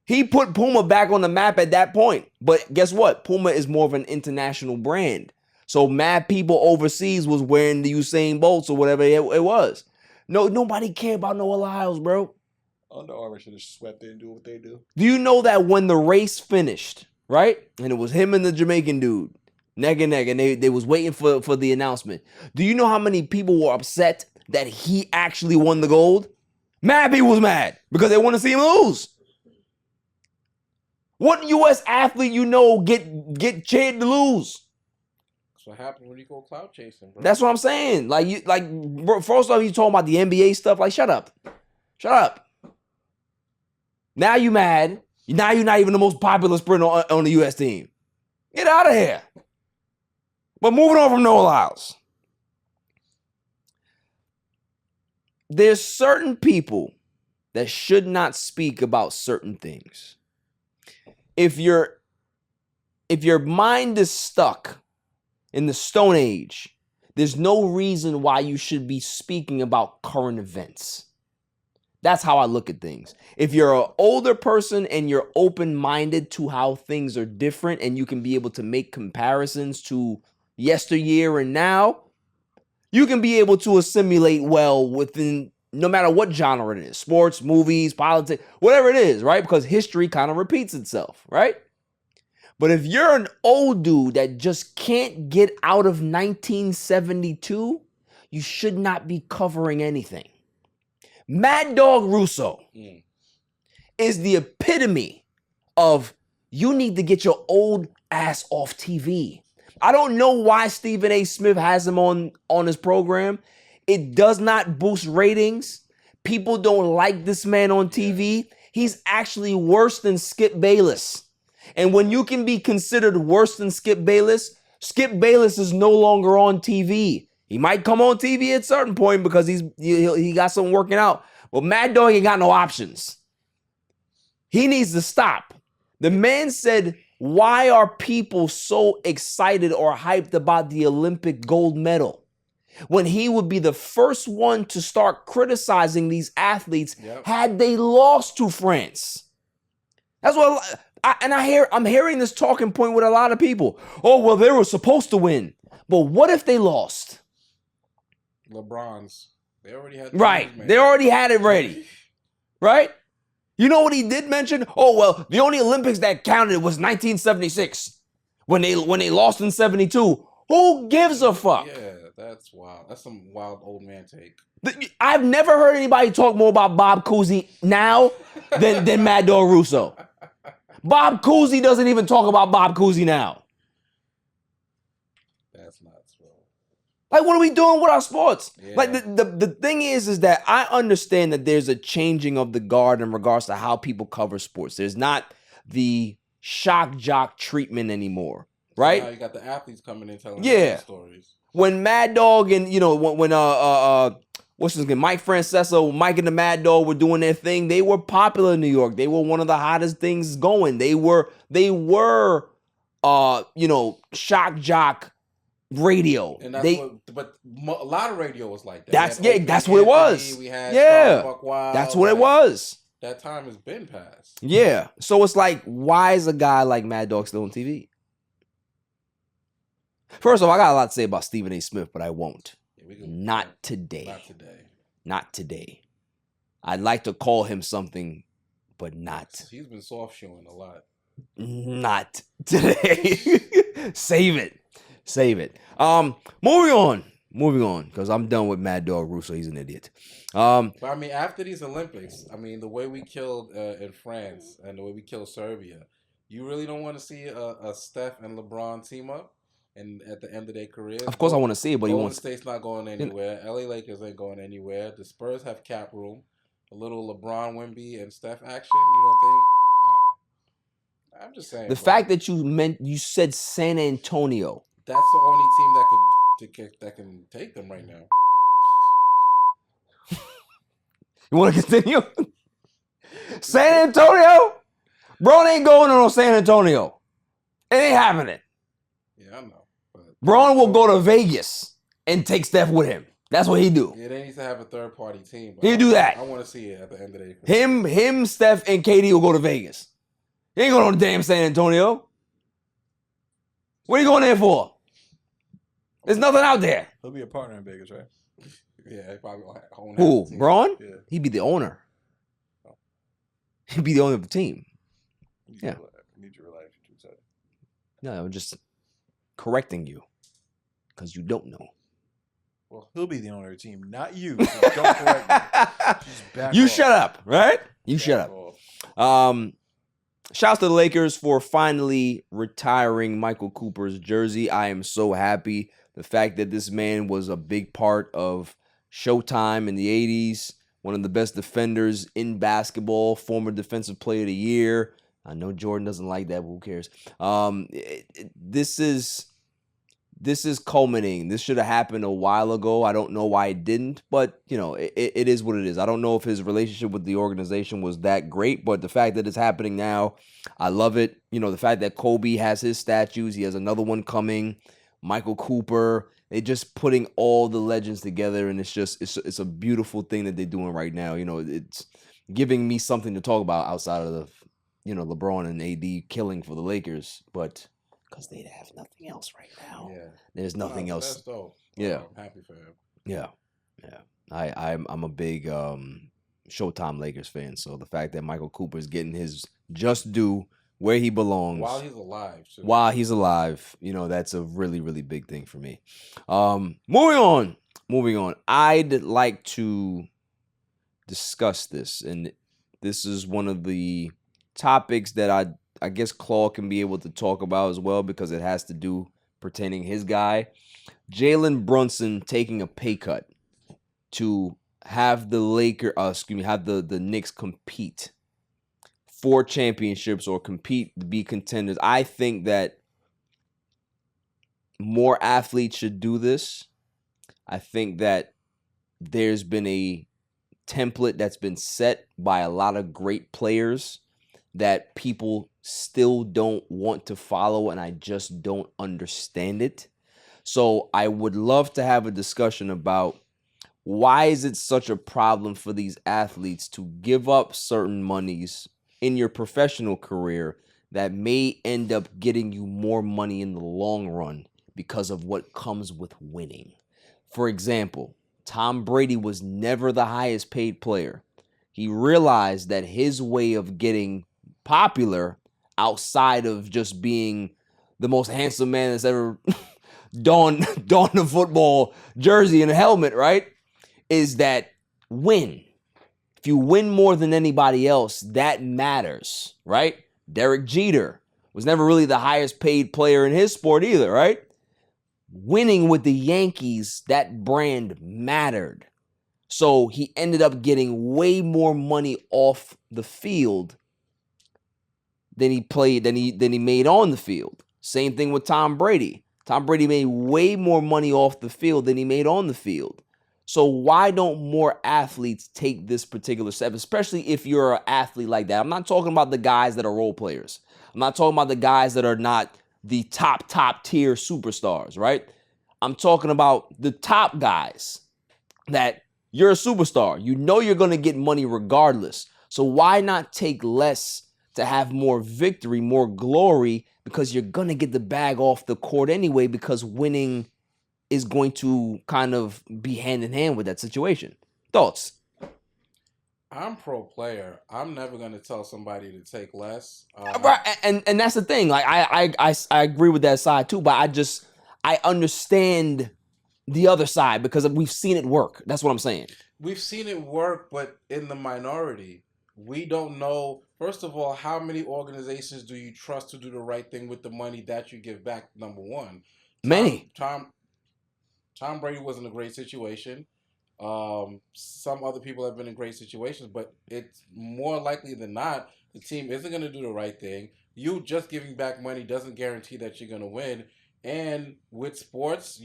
He put Puma back on the map at that point. But guess what? Puma is more of an international brand. So mad people overseas was wearing the Usain Bolts or whatever it was. No, nobody care about no Lyles, bro. Under Armour should have swept in and do what they do. Do you know that when the race finished, right? And it was him and the Jamaican dude, neck and neck, and they was waiting for the announcement. Do you know how many people were upset that he actually won the gold? Mad people was mad because they want to see him lose. What U.S. athlete you know get cheered to lose? That's what happens when you go cloud chasing, bro. That's what I'm saying. Bro, first off, you talking about the NBA stuff. Like, shut up. Shut up. Now you mad. Now you're not even the most popular sprinter on the U.S. team. Get out of here. But moving on from Noah Lyles. There's certain people that should not speak about certain things. If your mind is stuck in the Stone Age, there's no reason why you should be speaking about current events. That's how I look at things. If you're an older person and you're open-minded to how things are different and you can be able to make comparisons to yesteryear and now, you can be able to assimilate well within no matter what genre it is, sports, movies, politics, whatever it is, right? Because history kind of repeats itself, right? But if you're an old dude that just can't get out of 1972, you should not be covering anything. Mad Dog Russo is the epitome of you need to get your old ass off TV. I don't know why Stephen A. Smith has him on his program. It does not boost ratings. People don't like this man on TV. He's actually worse than Skip Bayless. And when you can be considered worse than Skip Bayless is no longer on TV. He might come on TV at a certain point because he got something working out. But Mad Dog ain't got no options. He needs to stop. The man said, why are people so excited or hyped about the Olympic gold medal when he would be the first one to start criticizing these athletes had they lost to France? That's what I'm hearing this talking point with a lot of people. Oh, well, they were supposed to win. But what if they lost? LeBron's. They already had They already had it ready. Right? You know what he did mention? Oh, well, the only Olympics that counted was 1976 when they lost in 72. Who gives a fuck? Yeah, that's wild. That's some wild old man take. I've never heard anybody talk more about Bob Cousy now than Mad Dog Russo. Bob Cousy doesn't even talk about Bob Cousy now. That's nuts, bro. Like, what are we doing with our sports? Yeah. Like, the thing is that I understand that there's a changing of the guard in regards to how people cover sports. There's not the shock jock treatment anymore, right? Now you got the athletes coming in telling stories. When Mad Dog and, when what's his name, Mike Francesa, Mike and the Mad Dog were doing their thing, they were popular in New York. They were one of the hottest things going. They were shock jock radio. And but a lot of radio was like that. That's what it was. We had that's what it was. That time has been past. Yeah. So it's like, why is a guy like Mad Dog still on TV? First off, I got a lot to say about Stephen A. Smith, but I won't. Not today. Not today. I'd like to call him something, but not. He's been soft showing a lot. Not today. Save it. Moving on, because I'm done with Mad Dog Russo. He's an idiot. But I mean, after these Olympics, I mean, the way we killed in France and the way we killed Serbia, you really don't want to see a Steph and LeBron team up? And at the end of their careers, of course, I want to see it, but Golden State's not going anywhere. LA Lakers ain't going anywhere. The Spurs have cap room. A little LeBron, Wemby, and Steph action. You don't think? I I'm just saying. The fact that you said San Antonio. That's the only team that can take them right now. You want to continue? San Antonio? Braun ain't going to no San Antonio. It ain't happening. Yeah, I know. Braun will go to Vegas and take Steph with him. That's what he do. Yeah, they need to have a third-party team. He do that. I want to see it at the end of the day. Him, Steph, and KD will go to Vegas. He ain't going to damn San Antonio. What are you going there for? There's nothing out there. He'll be a partner in Vegas, right? Yeah, he probably will own Who? Braun? Yeah. He'd be the owner. He'd be the owner of the team. Yeah. Need to realize what you said. No, I'm just correcting you because you don't know. Well, he'll be the owner of the team, not you. So don't correct me. Just back You off. shut up, right? You Back shut up. off. Shouts to the Lakers for finally retiring Michael Cooper's jersey. I am so happy. The fact that this man was a big part of Showtime in the 80s, one of the best defenders in basketball, former Defensive Player of the Year. I know Jordan doesn't like that, but who cares? This is culminating. This should have happened a while ago. I don't know why it didn't, but it is what it is. I don't know if his relationship with the organization was that great, but the fact that it's happening now, I love it. The fact that Kobe has his statues, he has another one coming. Michael Cooper, they're just putting all the legends together, and it's a beautiful thing that they're doing right now. It's giving me something to talk about outside of the LeBron and AD killing for the Lakers, but because they have nothing else right now. Yeah. There's nothing else. That's dope. Yeah. I'm happy for him. Yeah. I'm a big Showtime Lakers fan, so the fact that Michael Cooper is getting his just due where he belongs while he's alive, too. While he's alive, that's a really, really big thing for me. Moving on. I'd like to discuss this, and this is one of the topics that I guess Claude can be able to talk about as well because it has to do pertaining his guy. Jalen Brunson taking a pay cut to have the the Knicks compete for championships or compete to be contenders. I think that more athletes should do this. I think that there's been a template that's been set by a lot of great players that people still don't want to follow, and I just don't understand it. So I would love to have a discussion about why is it such a problem for these athletes to give up certain monies in your professional career that may end up getting you more money in the long run because of what comes with winning. For example, Tom Brady was never the highest paid player. He realized that his way of getting popular outside of just being the most handsome man that's ever donned a football jersey and a helmet, right, is that win. If you win more than anybody else, that matters, right? Derek Jeter was never really the highest paid player in his sport either, right? Winning with the Yankees, that brand mattered. So he ended up getting way more money off the field than he made on the field. Same thing with Tom Brady. Tom Brady made way more money off the field than he made on the field. So why don't more athletes take this particular step, especially if you're an athlete like that? I'm not talking about the guys that are role players. I'm not talking about the guys that are not the top tier superstars, right? I'm talking about the top guys that you're a superstar. You know you're going to get money regardless. So why not take less to have more victory, more glory, because you're going to get the bag off the court anyway because winning is going to kind of be hand in hand with that situation. Thoughts? I'm pro player. I'm never going to tell somebody to take less. Right, and that's the thing. Like I agree with that side too, but I understand the other side because we've seen it work. That's what I'm saying. We've seen it work, but in the minority. We don't know, first of all, how many organizations do you trust to do the right thing with the money that you give back, number one. Many. Tom Brady was in a great situation. Some other people have been in great situations, but it's more likely than not, the team isn't going to do the right thing. You just giving back money doesn't guarantee that you're going to win. And with sports,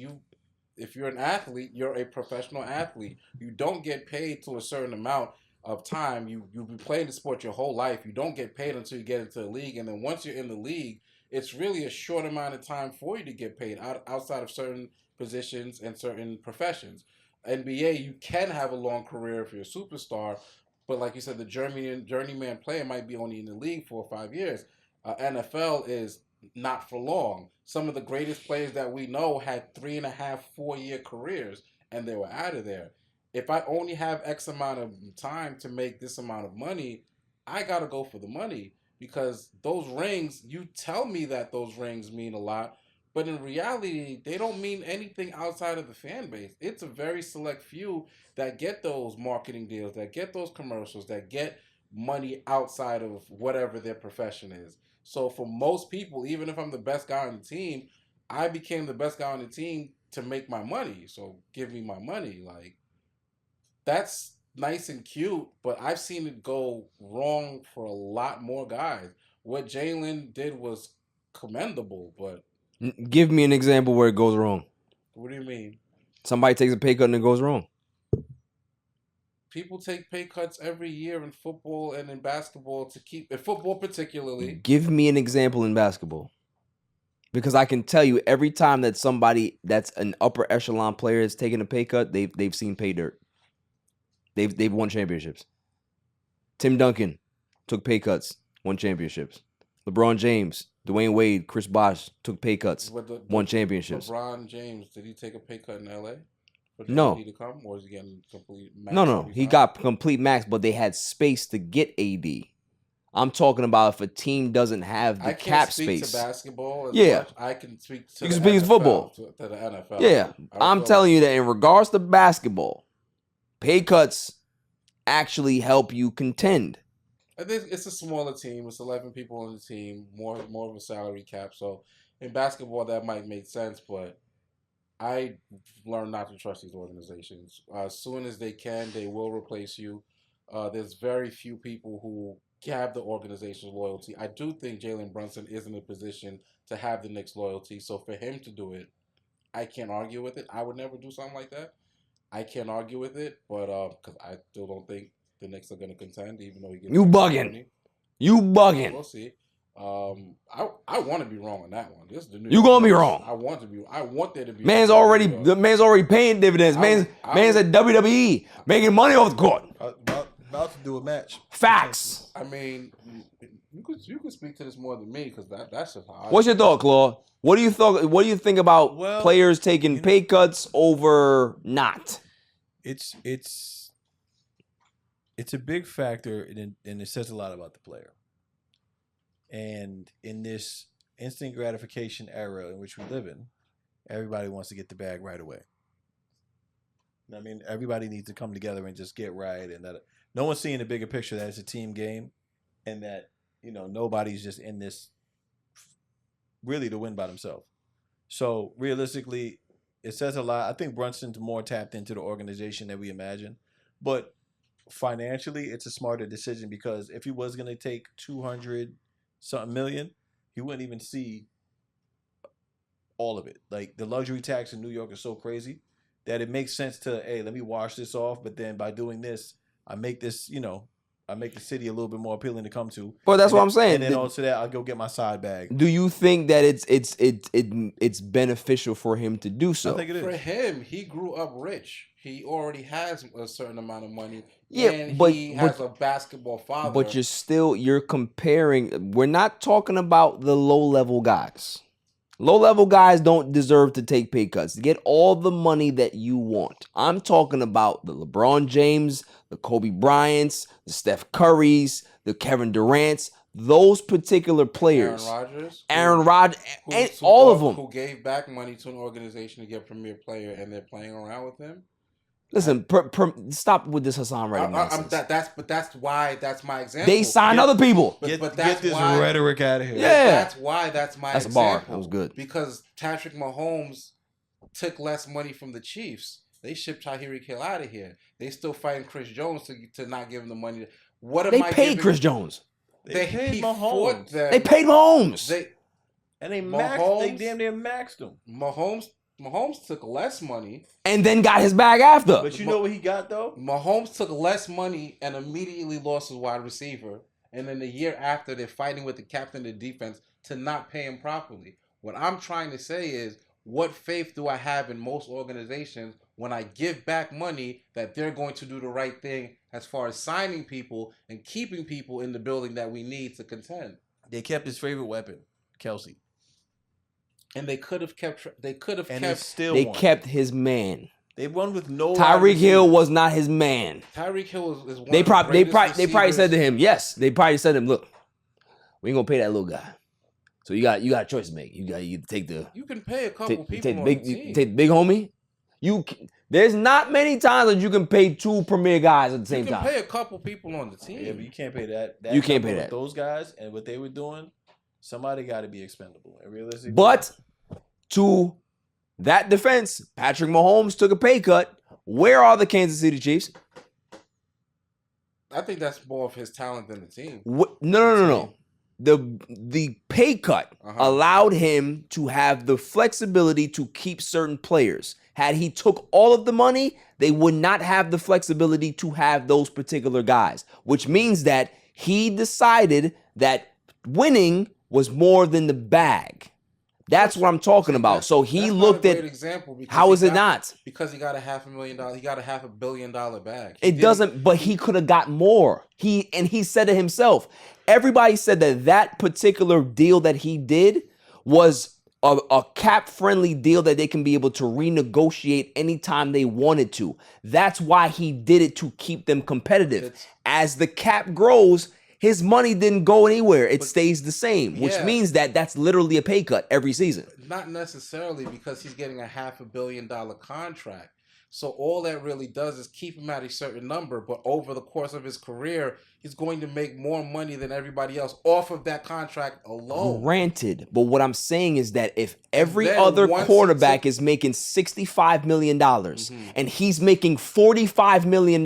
if you're an athlete, you're a professional athlete. You don't get paid to a certain amount of time. You've been playing the sport your whole life. You don't get paid until you get into the league. And then once you're in the league, it's really a short amount of time for you to get paid outside of certain positions and certain professions. NBA, you can have a long career if you're a superstar, but like you said, the journeyman player might be only in the league 4 or 5 years. NFL is not for long. Some of the greatest players that we know had 3.5, 4-year careers, and they were out of there. If I only have X amount of time to make this amount of money, I got to go for the money, because those rings, you tell me that those rings mean a lot, but in reality, they don't mean anything outside of the fan base. It's a very select few that get those marketing deals, that get those commercials, that get money outside of whatever their profession is. So for most people, even if I'm the best guy on the team, I became the best guy on the team to make my money. So give me my money. Like, that's nice and cute, but I've seen it go wrong for a lot more guys. What Jalen did was commendable, but Give me an example where it goes wrong. what do you mean? Somebody takes a pay cut and it goes wrong. People take pay cuts every year in football and in basketball in football particularly. Give me an example in basketball. Because I can tell you every time that somebody that's an upper echelon player is taking a pay cut, they've seen pay dirt. They've won championships. Tim Duncan took pay cuts, won championships. LeBron James, Dwayne Wade, Chris Bosh took pay cuts, won championships. LeBron James, did he take a pay cut in LA? No. To come, or is he getting complete max? No. He got complete max, but they had space to get AD. I'm talking about if a team doesn't have the cap space. I can't speak to basketball. Much. I can speak to you can speak to football. To the NFL. Yeah. I'm telling you that in regards to basketball, pay cuts actually help you contend. I think it's a smaller team. It's 11 people on the team, more of a salary cap. So in basketball, that might make sense, but I learned not to trust these organizations. As soon as they can, they will replace you. There's very few people who have the organization's loyalty. I do think Jalen Brunson is in a position to have the Knicks' loyalty. So for him to do it, I can't argue with it. I would never do something like that. I can't argue with it, but because I still don't think the Knicks are going to contend, even though he gets You bugging. You bugging. We'll see. I want to be wrong on that one. This is the New You York gonna be Knicks. wrong. I want there to be. Man's already paying dividends. Man's at WWE making money off the court. About to do a match. Facts. I mean, you could speak to this more than me, because that's just how. What's your thought, Claude? What do you think about players taking pay cuts over not? It's a big factor, and it says a lot about the player. And in this instant gratification era in which we live in, everybody wants to get the bag right away. I mean, everybody needs to come together and just get right, and that no one's seeing the bigger picture that it's a team game, and that nobody's just in this really to win by themselves. So realistically, it says a lot. I think Brunson's more tapped into the organization than we imagine, but financially, it's a smarter decision, because if he was going to take 200-something million, he wouldn't even see all of it. Like, the luxury tax in New York is so crazy that it makes sense to, hey, let me wash this off. But then by doing this, I make this, I make the city a little bit more appealing to come to. But that's what I'm saying. And then also that, I'll go get my side bag. Do you think that it's beneficial for him to do so? I think it is. For him, he grew up rich. He already has a certain amount of money. Yeah, and but he has a basketball father. But you're comparing. We're not talking about the low-level guys. Low-level guys don't deserve to take pay cuts. Get all the money that you want. I'm talking about the LeBron James, the Kobe Bryants, the Steph Currys, the Kevin Durants, those particular players. Aaron Rodgers, and all of them. Who gave back money to an organization to get premier player, and they're playing around with him. Listen, stop with this Hassan Reddick nonsense. That's why that's my example. They sign other people. Get this rhetoric out of here. Yeah, that's why that's my example. That's a bar. That was good. Because Patrick Mahomes took less money from the Chiefs. They shipped Tyreek Hill out of here. They still fighting Chris Jones to not give him the money. They paid Chris Jones. They paid he Mahomes. fought them. They paid Mahomes. They Mahomes, damn near maxed him. Mahomes took less money. And then got his bag after. But you know what he got, though? Mahomes took less money and immediately lost his wide receiver. And then the year after, they're fighting with the captain of the defense to not pay him properly. What I'm trying to say is, what faith do I have in most organizations when I give back money that they're going to do the right thing as far as signing people and keeping people in the building that we need to contend? They kept his favorite weapon, Kelsey. And they could have kept. They kept his man. They won with no. Tyreek Hill was not his man. Tyreek Hill is one they of the probably greatest said to him, yes. They probably said to him, look, we ain't gonna pay that little guy. So you got a choice to make. You take the. You can pay a couple people on big, the team. take the big homie. There's not many times that you can pay two premier guys at the same time. You can pay a couple people on the team. Yeah, but you can't pay that. You can't pay that. Those guys and what they were doing, somebody got to be expendable. And realistically, but to that defense, Patrick Mahomes took a pay cut. Where are the Kansas City Chiefs? I think that's more of his talent than the team. No. The pay cut allowed him to have the flexibility to keep certain players. Had he took all of the money, they would not have the flexibility to have those particular guys, which means that he decided that winning was more than the bag. That's what I'm talking about. So he looked at example. How is it not? Because he got a $500,000. He got a $500 million bag. It doesn't, but he could have got more. He said it himself. Everybody said that particular deal that he did was a cap-friendly deal that they can be able to renegotiate anytime they wanted to. That's why he did it, to keep them competitive. As the cap grows, his money didn't go anywhere. It stays the same, which means that that's literally a pay cut every season. Not necessarily, because he's getting a $500 million contract. So all that really does is keep him at a certain number. But over the course of his career, he's going to make more money than everybody else off of that contract alone. Granted, but what I'm saying is that if every other quarterback is making $65 million and he's making $45 million,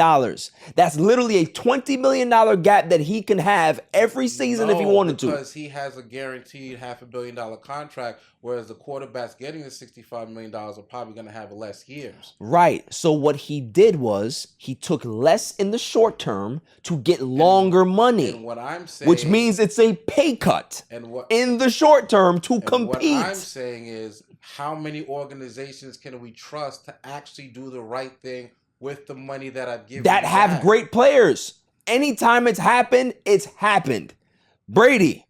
that's literally a $20 million gap that he can have every season if he wanted to. Because he has a guaranteed $500 million contract, whereas the quarterbacks getting the $65 million are probably going to have less years. Right. So what he did was he took less in the short term to get longer money. And what I'm saying, which means it's a pay cut in the short term to compete. What I'm saying is, how many organizations can we trust to actually do the right thing with the money that I've given that have back? Great players? Anytime it's happened, it's happened. Brady,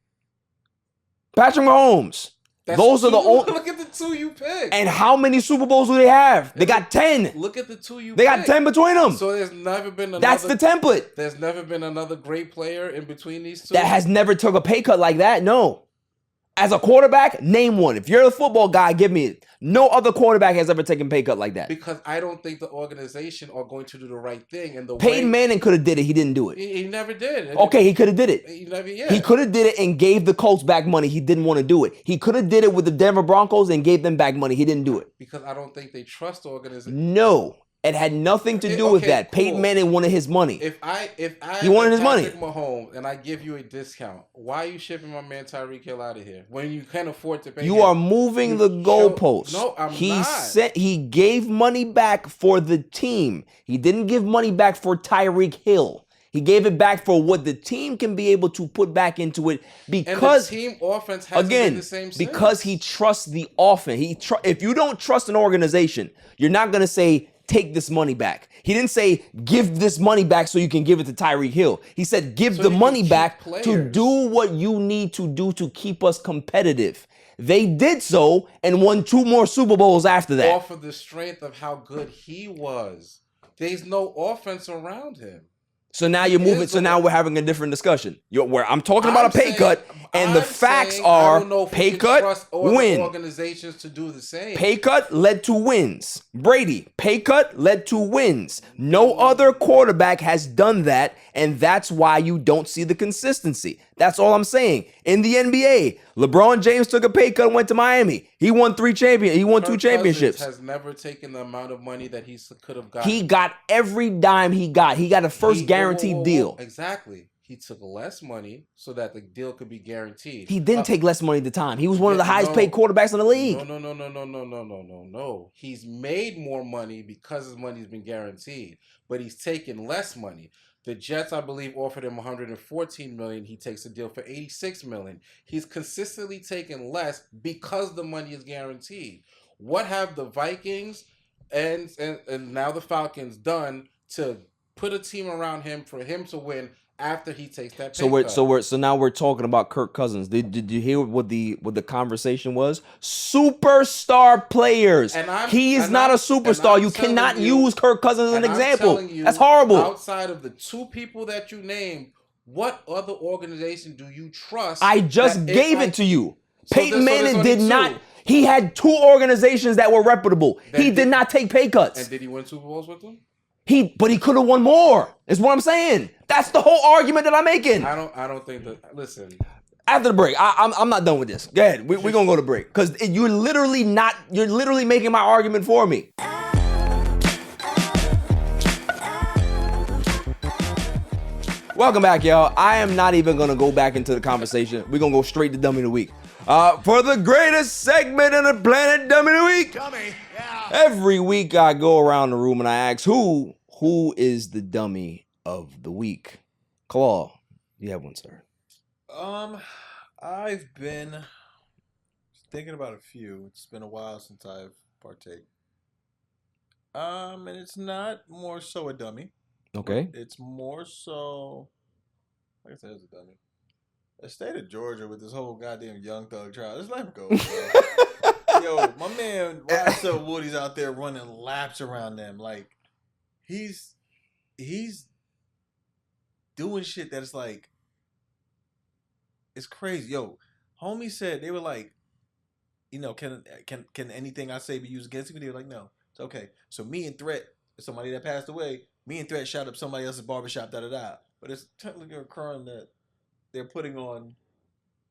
Patrick Mahomes. Those are the only. Look at the two you picked. And how many Super Bowls do they have? They got 10. Look at the two you They got 10 between them. So there's never been another. That's the template. There's never been another great player in between these two. That has never took a pay cut like that. No. As a quarterback, name one. If you're a football guy, give me it. No other quarterback has ever taken pay cut like that. Because I don't think the organization are going to do the right thing. And Peyton Manning could have did it. He didn't do it. He never did. Okay, he could have did it. He could have did it and gave the Colts back money. He didn't want to do it. He could have did it with the Denver Broncos and gave them back money. He didn't do it. Because I don't think they trust the organization. No. It had nothing to do with that. Cool. Peyton Manning wanted his money. If I he wanted his money. Mahomes and I give you a discount, why are you shipping my man Tyreek Hill out of here when you can't afford to pay? You are moving the goalposts. No, I'm not. He gave money back for the team. He didn't give money back for Tyreek Hill. He gave it back for what the team can be able to put back into it, because and the team offense hasn't been the same because he trusts the offense. If you don't trust an organization, you're not gonna say, take this money back. He didn't say, give this money back so you can give it to Tyreek Hill. He said, give the money back to do what you need to do to keep us competitive. They did so and won 2 more Super Bowls after that. Off of the strength of how good he was. There's no offense around him. So now you're moving. So now we're having a different discussion. Where I'm talking about a pay cut, and the facts are pay cut, win. Organizations to do the same. Pay cut led to wins. Brady, pay cut led to wins. No other quarterback has done that, and that's why you don't see the consistency. That's all I'm saying. In the NBA, LeBron James took a pay cut and went to Miami. He won 2 championships. Has never taken the amount of money that he could have gotten. He got every dime he got. He got a first guaranteed deal. Exactly. he took less money so that the deal could be guaranteed. He didn't take less money at the time. He was one of the highest paid quarterbacks in the league. No. He's made more money because his money's been guaranteed, but he's taken less money. The Jets, I believe, offered him $114 million. He takes a deal for $86 million. He's consistently taken less because the money is guaranteed. What have the Vikings and now the Falcons done to put a team around him for him to win after he takes that pay cut? So now we're talking about Kirk Cousins. Did you hear what the conversation was? Superstar players. He is not a superstar. You cannot use Kirk Cousins as an example. That's horrible. Outside of the two people that you named, what other organization do you trust? I just gave it to you. Peyton Manning did not. He had two organizations that were reputable. He did not take pay cuts. And did he win Super Bowls with them? But he could have won more. Is what I'm saying. That's the whole argument that I'm making. I don't think that. Listen. After the break, I'm not done with this. Go ahead. We're gonna go to break because you're literally making my argument for me. Welcome back, y'all. I am not even gonna go back into the conversation. We're gonna go straight to Dummy of the Week. For the greatest segment on the planet, Dummy of the Week. Dummy, yeah. Every week I go around the room and I ask who is the dummy of the week. Claw, you have one, sir. I've been thinking about a few. It's been a while since I've partaken. And it's not more so a dummy. Okay. It's more so, like I said, it's a dummy. The state of Georgia with this whole goddamn Young Thug trial. Just let him go, bro. Yo, my man Russell Woody's out there running laps around them. Like, he's doing shit that's like, it's crazy. Yo, homie said, they were like, can anything I say be used against me? They were like, no, it's okay. So me and Threat, somebody that passed away, me and Threat shot up somebody else's barbershop, da-da-da. But it's technically a crime that they're putting on.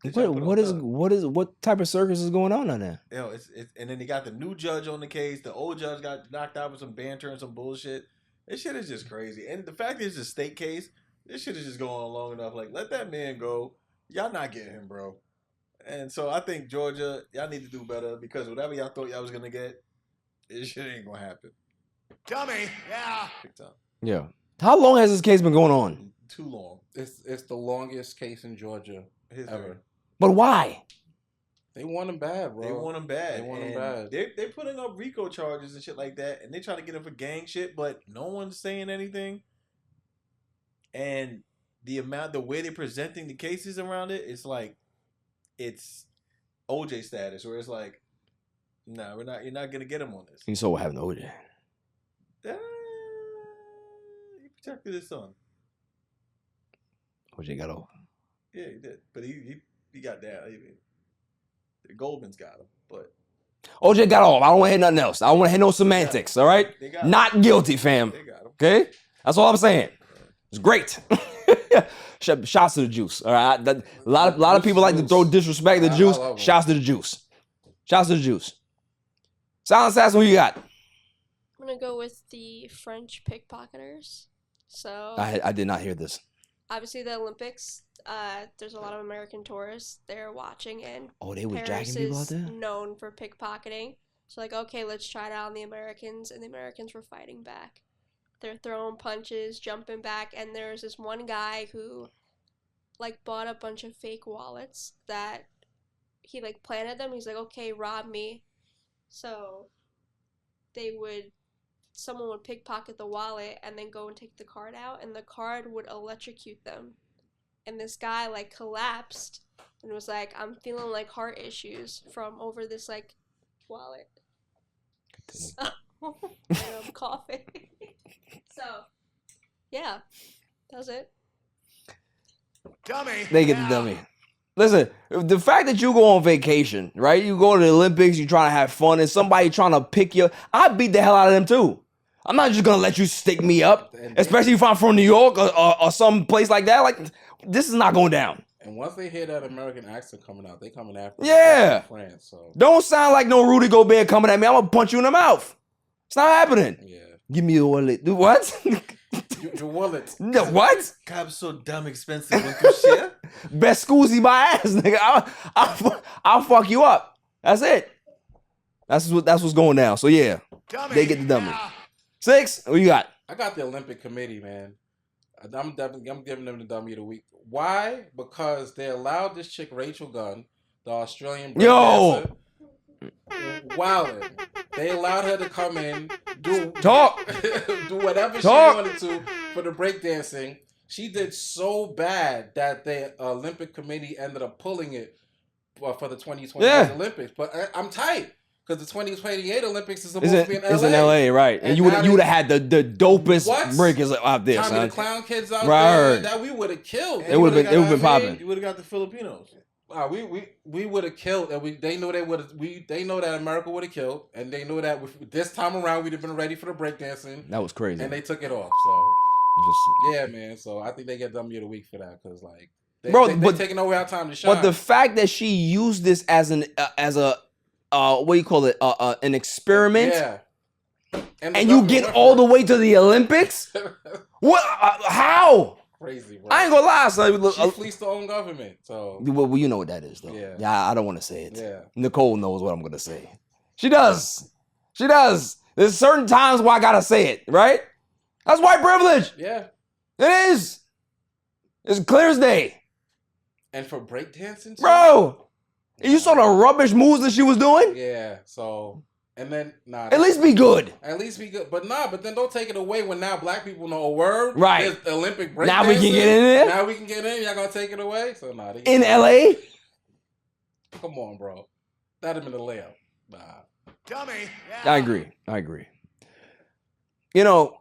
What type of circus is going on there? Yo, it's and then they got the new judge on the case. The old judge got knocked out with some banter and some bullshit. This shit is just crazy. And the fact that it's a state case, this shit is just going on long enough. Like, let that man go. Y'all not getting him, bro. And so I think Georgia, y'all need to do better because whatever y'all thought y'all was gonna get, this shit ain't gonna happen. Dummy, yeah. Big time. Yeah. How long has this case been going on? Too long. It's the longest case in Georgia ever. But why? They want him bad, bro. They want him bad. They're putting up RICO charges and shit like that, and they trying to get him for gang shit, but no one's saying anything. And the way they're presenting the cases around it, it's like, it's OJ status, where it's like, nah, you're not gonna get him on this. You saw what happened to OJ. He protected his son. OJ got off. Yeah, he did, but he got down. The Goldman's got him, but OJ got off. I don't want to hear nothing else. I don't want to hear no semantics. All right, not guilty, fam. They got him. Okay, that's all I'm saying. It's great. Shots to the juice. All right, a lot of people like to throw disrespect to the juice. Shots to the juice. Shots to the juice. Silent Assassin, who you got? I'm gonna go with the French pickpocketers. So I did not hear this. Obviously, the Olympics. There's a lot of American tourists there watching, and they were Paris jacking people out there. is known for pickpocketing. So like, okay, let's try it out on the Americans, and the Americans were fighting back. They're throwing punches, jumping back, and there's this one guy who, like, bought a bunch of fake wallets that he, like, planted them. He's like, okay, rob me. So someone would pickpocket the wallet and then go and take the card out, and the card would electrocute them. And this guy, like, collapsed and was like, I'm feeling, like, heart issues from over this, like, wallet. So, I'm coughing. So, yeah, that was it. Dummy. They get the dummy. Listen, the fact that you go on vacation, right? You go to the Olympics, you trying to have fun, and somebody trying to pick you, I beat the hell out of them too. I'm not just gonna let you stick me up, especially if I'm from New York or some place like that. Like, this is not going down. And once they hear that American accent coming out, they coming after France. So don't sound like no Rudy Gobert coming at me. I'm gonna punch you in the mouth. It's not happening. Yeah. Give me a wallet. Do what? Your wallet. No, what? God, so damn expensive. Share? Best Scoozy my ass, nigga. I'll fuck you up. That's it. That's what's going down. So yeah, they get the dummy. 6. What you got? I got the Olympic Committee, man. I'm giving them the dummy of the week. Why? Because they allowed this chick Rachel Gunn, the Australian breakdancer. Wow. They allowed her to come in, do whatever she wanted to for the breakdancing. She did so bad that the Olympic Committee ended up pulling it for the 2028 Olympics. But I'm tight. Because the 2028 Olympics is supposed to be in LA. It's in LA, right. And you would have had the dopest breakers out there, Tommy son. The Clown Kids out there that we would have killed. It would have been popping. You would have got the Filipinos. We would have killed, and they know they know that America would have killed, and they knew that this time around we'd have been ready for the breakdancing. That was crazy. And they took it off. So yeah, man. So I think they get dummy of the week for that, because like they're taking away our time to shine. But the fact that she used this as a what do you call it? An experiment. Yeah. And you get all the way to the Olympics? What? How? Crazy, bro. I ain't gonna lie, son. She fleeced the own government. So well, you know what that is, though. Yeah. I don't want to say it. Yeah. Nicole knows what I'm gonna say. She does. She does. There's certain times where I gotta say it, right? That's white privilege. Yeah. It is. It's clear as day. And for breakdancing, bro. You saw the rubbish moves that she was doing? Yeah, so, and then, At least be good. But but then don't take it away when now black people know a word. Right. There's Olympic breakdancing. Now we can get in there? Now we can get in. Y'all gonna take it away? So, in LA? Come on, bro. That'd have been a layup. Nah. Dummy. Yeah. I agree. You know,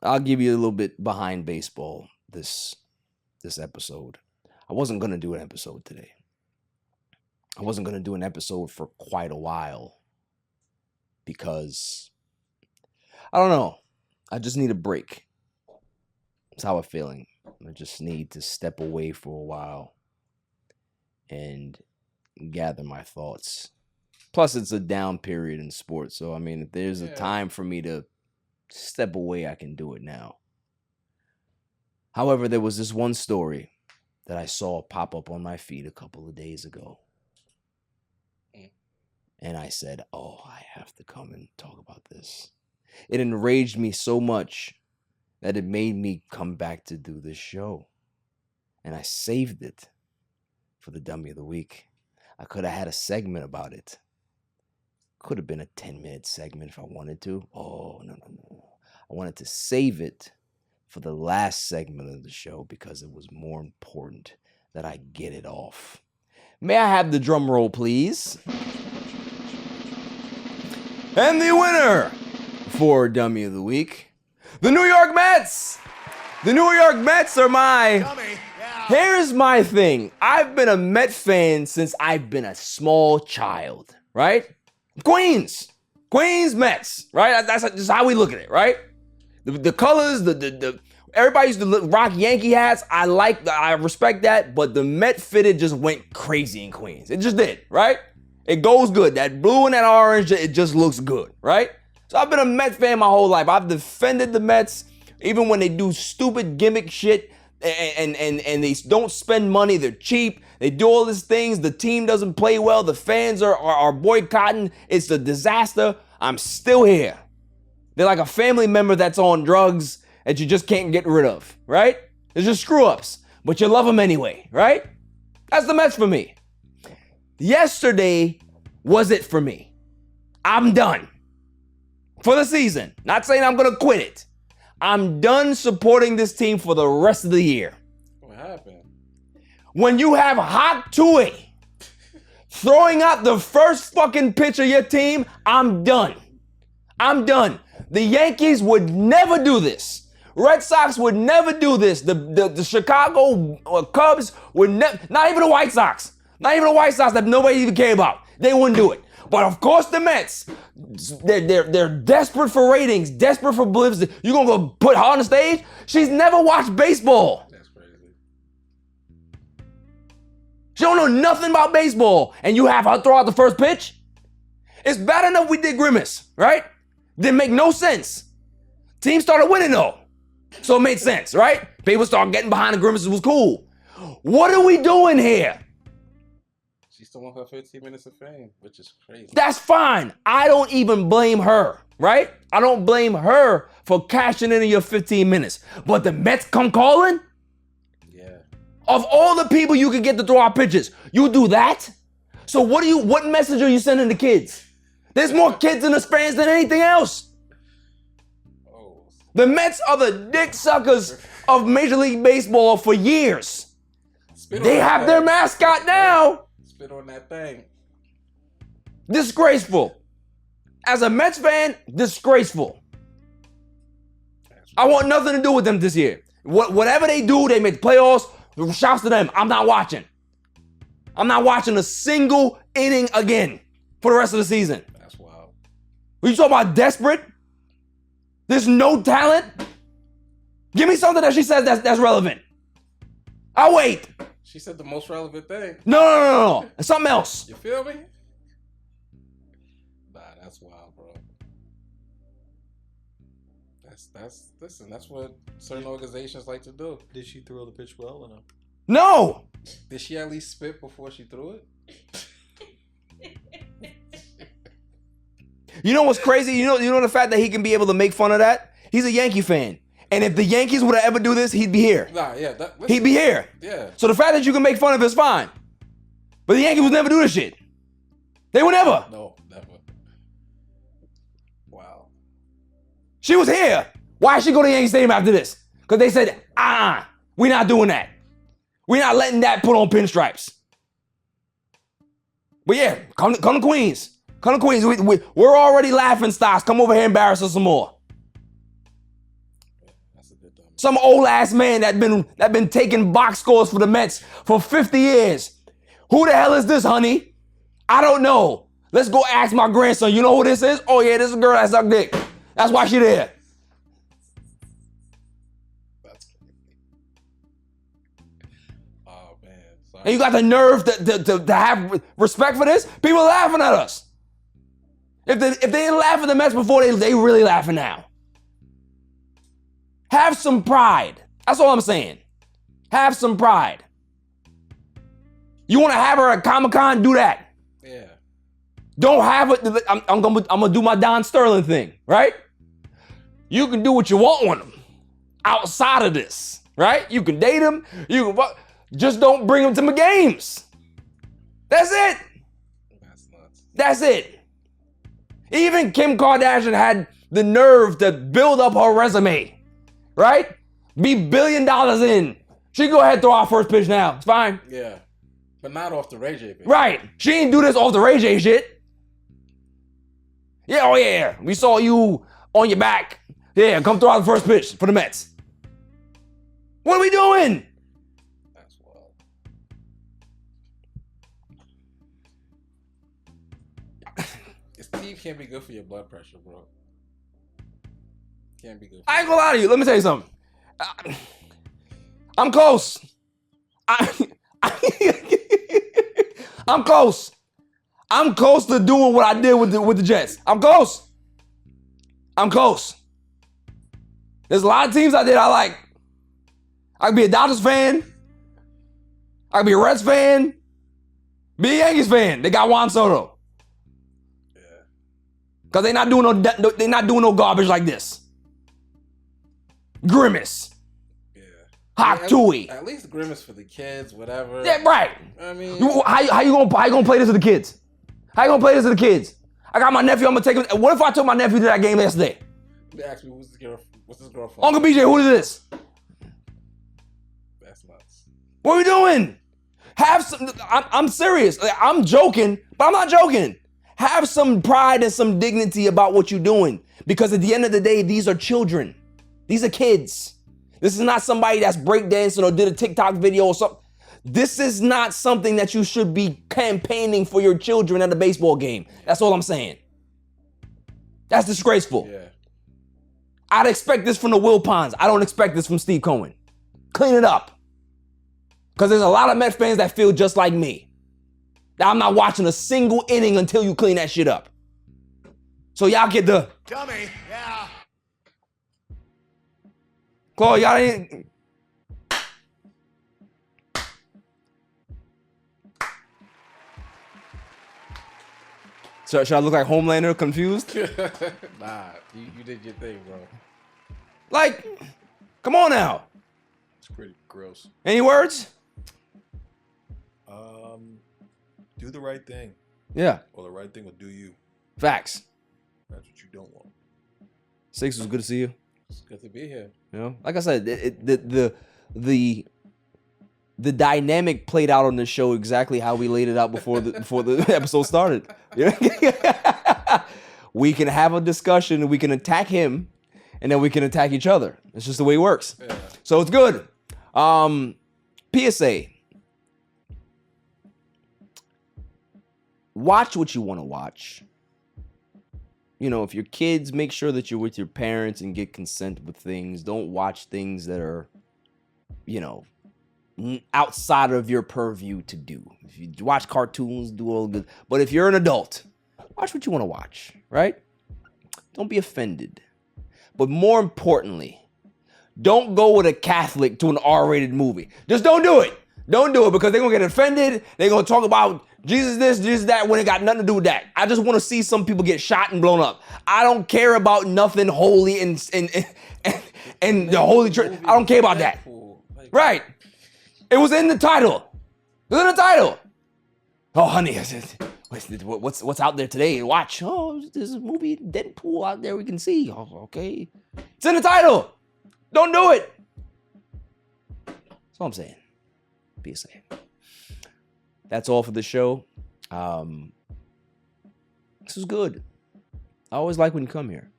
I'll give you a little bit behind baseball this episode. I wasn't gonna do an episode today. I wasn't going to do an episode for quite a while because, I don't know, I just need a break. That's how I'm feeling. I just need to step away for a while and gather my thoughts. Plus, it's a down period in sports. So, I mean, if there's a time for me to step away, I can do it now. However, there was this one story that I saw pop up on my feed a couple of days ago. And I said, oh, I have to come and talk about this. It enraged me so much that it made me come back to do this show. And I saved it for the Dummy of the Week. I could have had a segment about it. Could have been a 10-minute segment if I wanted to. Oh, no. I wanted to save it for the last segment of the show because it was more important that I get it off. May I have the drum roll, please? And the winner for Dummy of the Week, the New York Mets. The New York Mets are my... Here's my thing. I've been a Met fan since I've been a small child, right? Queens Mets, right? That's just how we look at it, right? The colors, the everybody used to rock Yankee hats. I respect that, but the Met fitted just went crazy in Queens. It just did, right? It goes good. That blue and that orange, it just looks good, right? So I've been a Mets fan my whole life. I've defended the Mets, even when they do stupid gimmick shit and they don't spend money. They're cheap. They do all these things. The team doesn't play well. The fans are boycotting. It's a disaster. I'm still here. They're like a family member that's on drugs that you just can't get rid of, right? They're just screw-ups, but you love them anyway, right? That's the Mets for me. Yesterday was it for me. I'm done for the season. Not saying I'm going to quit it. I'm done supporting this team for the rest of the year. What happened? When you have Hot TUAH throwing out the first fucking pitch of your team, I'm done. I'm done. The Yankees would never do this. Red Sox would never do this. The Chicago Cubs would never, not even the White Sox. Not even the White Sox that nobody even cared about. They wouldn't do it. But of course the Mets, they're desperate for ratings, desperate for blips. You gonna go put her on the stage? She's never watched baseball. That's crazy. She don't know nothing about baseball. And you have her throw out the first pitch? It's bad enough we did Grimace, right? Didn't make no sense. Team started winning though. So it made sense, right? People start getting behind the grimaces. It was cool. What are we doing here? She still wants her 15 minutes of fame, which is crazy. That's fine. I don't even blame her, right? I don't blame her for cashing in your 15 minutes. But the Mets come calling? Yeah. Of all the people you could get to throw out pitches, you do that? So what message are you sending to kids? There's more kids in the fans than anything else. Oh. The Mets are the dick suckers of Major League Baseball for years. They have their mascot now. Spit on that thing. Disgraceful. As a Mets fan, disgraceful. I want nothing to do with them this year. Whatever they do, they make the playoffs. Shouts to them. I'm not watching. I'm not watching a single inning again for the rest of the season. That's wild. Are you talking about desperate? There's no talent? Give me something that she says that's relevant. I'll wait. She said the most relevant thing. No. Something else. You feel me? Nah, that's wild, bro. That's what certain organizations like to do. Did she throw the pitch well or no? No. Did she at least spit before she threw it? You know what's crazy? You know the fact that he can be able to make fun of that? He's a Yankee fan. And if the Yankees would ever do this, he'd be here. Nah, yeah. He'd be here. Yeah. So the fact that you can make fun of it is fine. But the Yankees would never do this shit. They would never. No, never. Wow. She was here. Why should she go to Yankee Stadium after this? Because they said, we're not doing that. We're not letting that put on pinstripes. But yeah, come to Queens. Come to Queens. We're already laughing stocks. Come over here and embarrass us some more. Some old ass man that been taking box scores for the Mets for 50 years. Who the hell is this, honey? I don't know. Let's go ask my grandson. You know who this is? Oh yeah, this is a girl that sucked dick. That's why she there. That's crazy. Oh man. Sorry. And you got the nerve to have respect for this? People are laughing at us. If they didn't laugh at the Mets before, they really laughing now. Have some pride. That's all I'm saying. Have some pride. You want to have her at Comic-Con? Do that. Yeah. Don't have it. I'm gonna do my Don Sterling thing, right? You can do what you want with them outside of this, right? You can date them. You can just don't bring them to my games. That's it. That's nuts. That's it. Even Kim Kardashian had the nerve to build up her resume. Right? Be $1 billion in. She can go ahead and throw our first pitch now. It's fine. Yeah. But not off the Ray J pitch. Right. She ain't do this off the Ray J shit. Yeah, oh yeah. We saw you on your back. Yeah, come throw out the first pitch for the Mets. What are we doing? That's wild. This team can't be good for your blood pressure, bro. Can't be good. I ain't gonna lie to you. Let me tell you something. I'm close. I'm close. I'm close to doing what I did with the Jets. I'm close. There's a lot of teams I did I like. I could be a Dodgers fan. I could be a Reds fan. Be a Yankees fan. They got Juan Soto. Yeah. Cause they not doing no garbage like this. Grimace. Yeah. Hot Tui. At least Grimace for the kids, whatever. Yeah, right. I mean, how you gonna play this to the kids? How you gonna play this to the kids? I got my nephew. I'm gonna take him. What if I took my nephew to that game yesterday? they ask me what's this girl from? Uncle BJ, who is this? That's nuts. What are we doing? Have some. I'm serious. I'm joking, but I'm not joking. Have some pride and some dignity about what you're doing, because at the end of the day, these are children. These are kids. This is not somebody that's breakdancing or did a TikTok video or something. This is not something that you should be campaigning for your children at a baseball game. That's all I'm saying. That's disgraceful. Yeah. I'd expect this from the Wilpons. I don't expect this from Steve Cohen. Clean it up. Because there's a lot of Mets fans that feel just like me. That I'm not watching a single inning until you clean that shit up. So y'all get the... Dummy, yeah. Claw, you got any? So should I look like Homelander confused? Nah, you did your thing, bro. Like, come on now. It's pretty gross. Any words? Do the right thing. Yeah. Or the right thing will do you. Facts. That's what you don't want. Six, was good to see you. It's good to be here. You know, like I said, the dynamic played out on this show exactly how we laid it out before the episode started. Yeah. We can have a discussion, we can attack him, and then we can attack each other. It's just the way it works. Yeah. So it's good. PSA. Watch what you want to watch. You know, if your kids, make sure that you're with your parents and get consent with things. Don't watch things that are, you know, outside of your purview to do. If you watch cartoons, do all good. But if you're an adult, watch what you want to watch, right? Don't be offended. But more importantly, don't go with a Catholic to an R-rated movie. Just don't do it. Don't do it because they're going to get offended. They're going to talk about Jesus this, Jesus that, when it got nothing to do with that. I just want to see some people get shot and blown up. I don't care about nothing holy and the Holy Church. I don't care about that. Right. It was in the title. It was in the title. Oh, honey, what's out there today? Watch. Oh, there's a movie, Deadpool out there we can see. Oh, okay. It's in the title. Don't do it. That's all I'm saying. PSA. That's all for the show. This was good. I always like when you come here.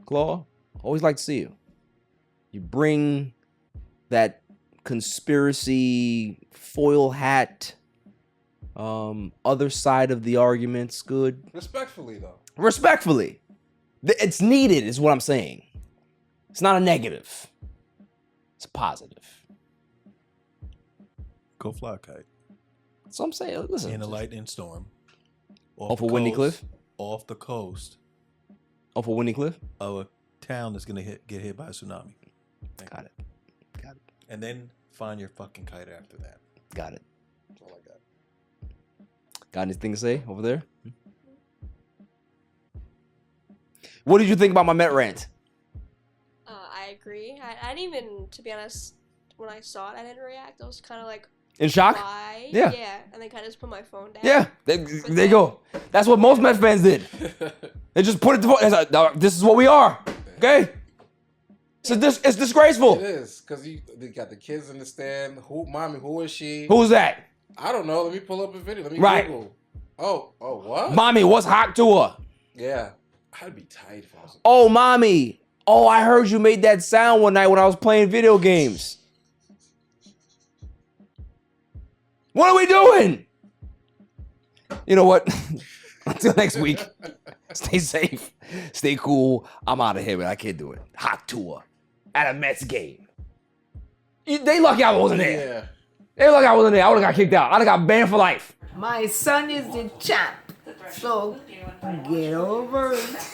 Claw, always like to see you. You bring that conspiracy foil hat, other side of the arguments. Good. Respectfully, though. Respectfully. It's needed, is what I'm saying. It's not a negative. It's a positive. Go fly a kite. So I'm saying, listen. In a lightning storm. Off a windy cliff? Off the coast. Off a windy cliff? Of a town that's going to get hit by a tsunami. Got it. Got it. And then find your fucking kite after that. Got it. That's all I got. Got anything to say over there? What did you think about my Met rant? I agree. I didn't even, to be honest, when I saw it, I didn't react. I was kind of like, in shock? why? Yeah. Yeah. And then kind of just put my phone down. Yeah. There you go. That's what most Met fans did. They just put it to it's like, no, this is what we are. Okay? So it's disgraceful. It is, because they got the kids in the stand. Who is she? Who's that? I don't know. Let me pull up a video. Let me right. Google. Oh, what? Mommy, what's hot to her? Yeah. I'd be tight if I was. Oh, mommy. Oh, I heard you made that sound one night when I was playing video games. What are we doing? You know what? Until next week. Stay safe. Stay cool. I'm out of here, but I can't do it. Hot tour at a Mets game. They lucky I wasn't there. Yeah. They lucky I wasn't there. I would have got kicked out. I'd have got banned for life. My son is the champ. So get over it.